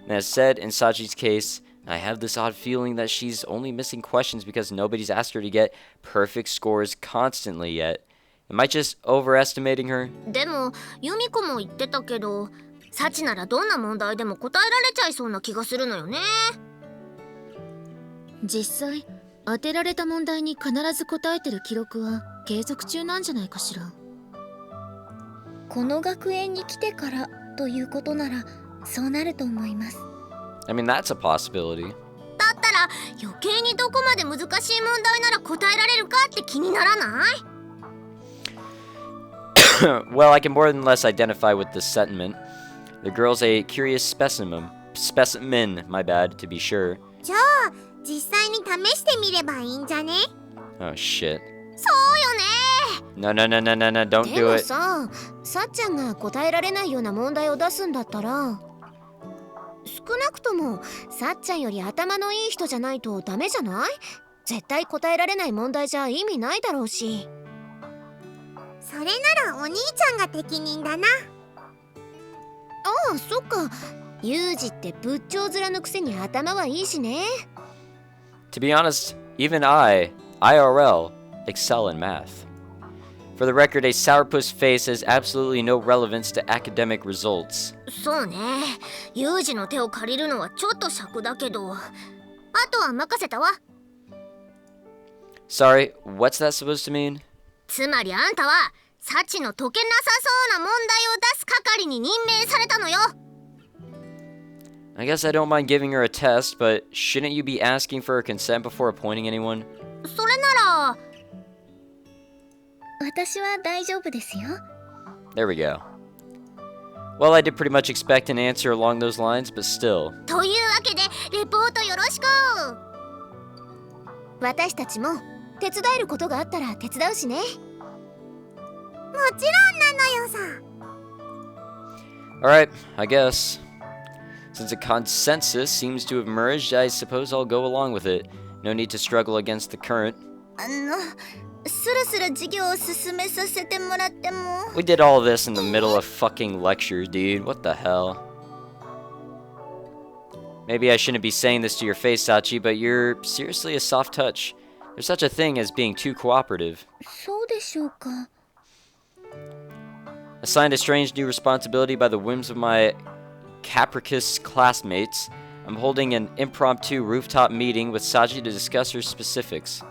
And as said in Sachi's case, I have this odd feeling that she's only missing questions because nobody's asked her to get perfect scores constantly yet. Am I just overestimating her? でもユミコも言ってたけど、サチならどんな問題でも答えられちゃいそうな気がするのよね。実際当てられた問題に必ず答えてる記録は継続中なんじゃないかしら。この学園に来てからということなら、そうなると思います。I mean, that's a possibility. だったら余計にどこまで難しい問題なら答えられるかって気にならない？ Well, I can more than less identify with this sentiment. The girl's a curious specimen, my bad, to be sure. じゃあ実際に試してみればいいんじゃね？ Oh, shit. そうよね。 No, no, no, no, no, no, don't で do も it. さ、さっちゃんが答えられないような問題を出すんだったら、少なくともさっちゃんより頭のいい人じゃないとダメじゃない？絶対答えられない問題じゃ意味ないだろうし。それならお兄ちゃんが適任だな。ああ、そっか。ユージって仏頂面のくせに頭はいいしね。To be honest, even I, IRL, excel in math. For the record, a sourpuss face has absolutely no relevance to academic results. そうね。ユージの手を借りるのはちょっと尺だけど、あとは任せたわ。 Sorry, what's that supposed to mean? つまりあんたはサチの解けなさそうな問題を出す係に任命されたのよ。 I guess I don't mind giving her a test, but shouldn't you be asking for her consent before appointing anyone? それなら私は大丈夫ですよ。 There we go. Well, I did pretty much expect an answer along those lines, but still. というわけでレポートよろしく。私たちも手伝えることがあったら手伝うしね。もちろんなのよさ。 Alright, I guess. Since a consensus seems to have emerged, I suppose I'll go along with it. No need to struggle against the current. スルスル授業を進めさせてもらっても。 We did all this in the middle of fucking lectures, dude. What the hell? Maybe I shouldn't be saying this to your face, Sachi, but you're seriously a soft touch. There's such a thing as being too cooperative. そうでしょうか。 Assigned a strange new responsibility by the whims of my capricious classmates, I'm holding an impromptu rooftop meeting with Sachi to discuss her specifics.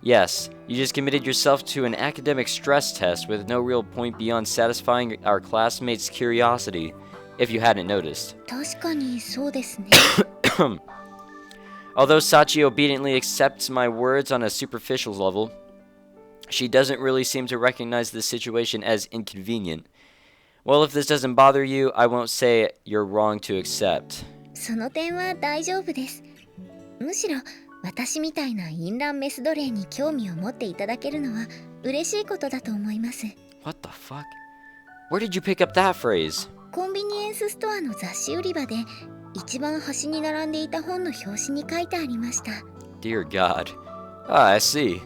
Yes, you just committed yourself to an academic stress test with no real point beyond satisfying our classmates' curiosity, if you hadn't noticed. 確かにそうですね。 Although Sachi obediently accepts my words on a superficial level, she doesn't really seem to recognize the situation as inconvenient. Well, if this doesn't bother you, I won't say you're wrong to accept. その点は大丈夫です。むしろ私みたいな淫乱メス奴隷に興味を持っていただけるのは嬉しいことだと思います。 What the fuck? Where did you pick up that phrase? コンビニエンスストアの雑誌売り場で一番端に並んでいた本の表紙に書いてありました。 Dear God. Ah, I see.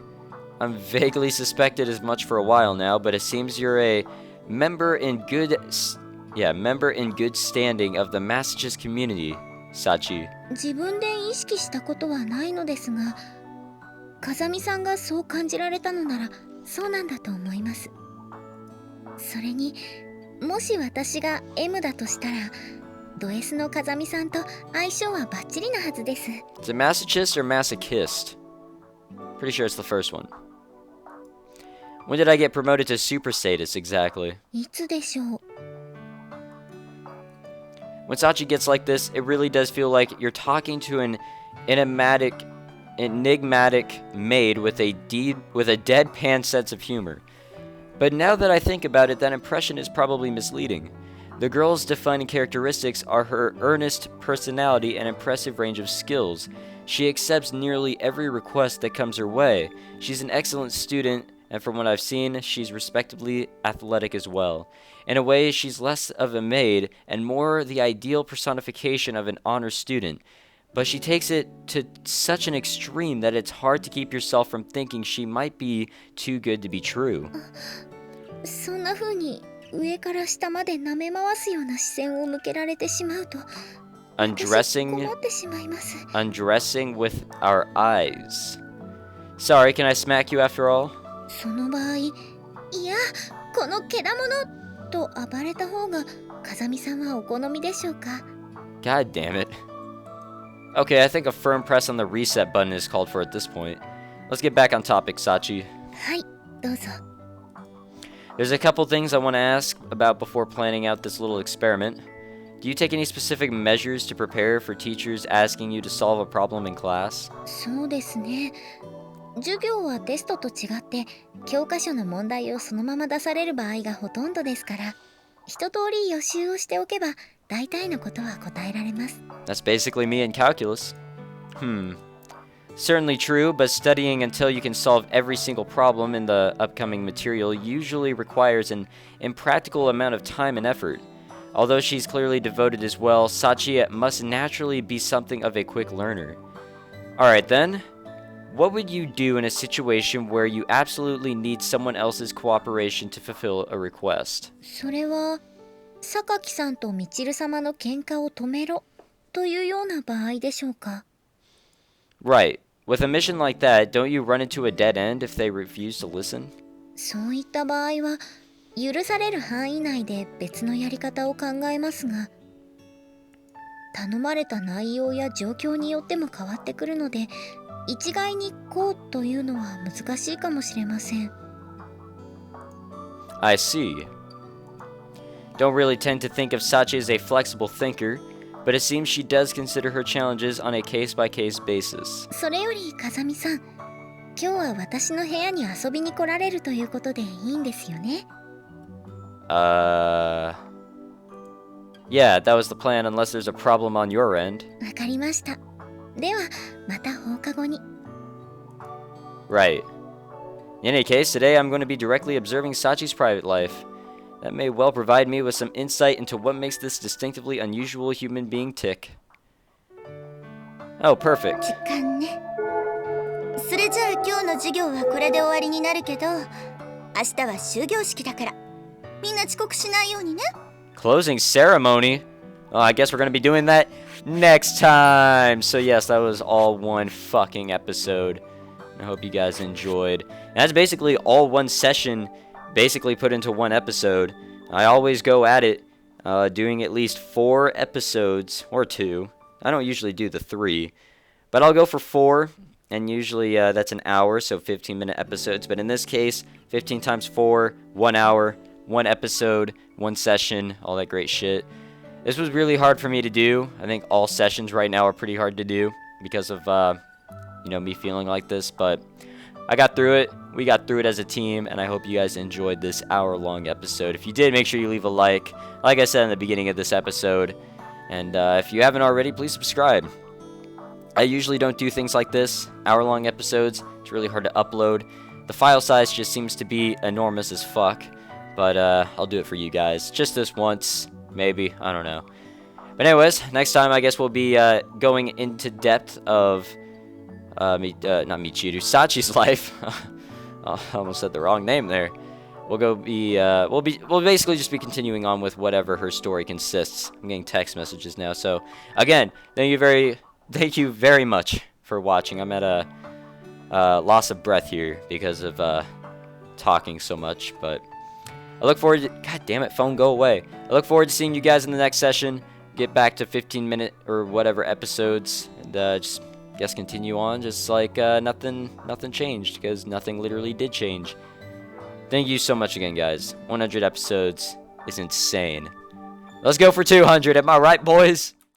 I'm vaguely suspected as much for a while now, but it seems you're a member in good standing of the Massachusetts community, Sachi. 自分で意識したことはないのですが、風見さんがそう感じられたのならそうなんだと思います。それにもし私が M だとしたらド S の風見さんと相性はバッチリなはずです。 Is it masochist or masochist? Pretty sure it's the first one. When did I get promoted to super status exactly? いつでしょう。When Sachi gets like this, it really does feel like you're talking to an enigmatic maid with a deadpan sense of humor. But now that I think about it, that impression is probably misleading. The girl's defining characteristics are her earnest personality and impressive range of skills. She accepts nearly every request that comes her way. She's an excellent student, and from what I've seen, she's respectably athletic as well. In a way, she's less of a maid and more the ideal personification of an honor student. But she takes it to such an extreme that it's hard to keep yourself from thinking she might be too good to be true. そんな風に上から下まで舐め回すような視線を向けられてしまうと、私困ってしまいます。Undressing with our eyes. Sorry, can I smack you after all? その場合、いや、このけだものと暴れた方が風見さんはお好みでしょうか。God damn it. Okay, I think a firm press on the reset button is called for at this point. Let's get back on topic, Sachi. はい、どうぞ。There's a couple things I want to ask about before planning out this little experiment. Do you take any specific measures to prepare for teachers asking you to solve a problem in class? そうですね。授業はテストと違って教科書の問題をそのまま出される場合がほとんどですから、一通り予習をしておけば大体のことは答えられます。That's basically me in calculus. Certainly true, but studying until you can solve every single problem in the upcoming material usually requires an impractical amount of time and effort. Although she's clearly devoted as well, Sachi must naturally be something of a quick learner. Alright then, what would you do in a situation where you absolutely need someone else's cooperation to fulfill a request? それは、榊さんとみちる様の喧嘩を止めろというような場合でしょうか。Right. With a mission like that, don't you run into a dead end if they refuse to listen? そういった場合は、許される範囲内で別のやり方を考えますが、頼まれた内容や状況によっても変わってくるので、一概にこうというのは難しいかもしれません。I see. Don't really tend to think of Sachi as a flexible thinker, but it seems she does consider her challenges on a case-by-case basis. それより風見さん、今日は私の部屋に遊びに来られるということでいいんですよね。Yeah, that was the plan unless there's a problem on your end. わかりました。では、また放課後に。Right. In any case, today I'm going to be directly observing Sachi's private life. That may well provide me with some insight into what makes this distinctively unusual human being tick. Oh, perfect. 時間ね。それじゃあ今日の授業はこれで終わりになるけど、明日は終業式だから、みんな遅刻しないようにね。Closing ceremony? Oh, I guess we're going to be doing that next time. So yes, that was all one fucking episode. I hope you guys enjoyed. And that's basically all one session, basically put into one episode. I always go at it doing at least 4 episodes, or 2. I don't usually do the 3, but I'll go for 4, and usually that's an hour, so 15-minute episodes. But in this case, 15 times 4, 1 hour, 1 episode, 1 session, all that great shit. This was really hard for me to do. I think all sessions right now are pretty hard to do because of, me feeling like this, but I got through it. We got through it as a team, and I hope you guys enjoyed this hour-long episode. If you did, make sure you leave a like I said in the beginning of this episode. And if you haven't already, please subscribe. I usually don't do things like this, hour-long episodes. It's really hard to upload. The file size just seems to be enormous as fuck. But I'll do it for you guys. Just this once, maybe. I don't know. But anyways, next time I guess we'll be going into depth of not Michiru, Sachi's life. I almost said the wrong name there. We'll basically just be continuing on with whatever her story consists. I'm getting text messages now. So again, thank you very much for watching. I'm at a loss of breath here because of talking so much, but I look forward to... God damn it, phone, go away. I look forward to seeing you guys in the next session. Get back to 15-minute or whatever episodes. And just, guess, continue on just like nothing changed. Because nothing literally did change. Thank you so much again, guys. 100 episodes is insane. Let's go for 200. Am I right, boys?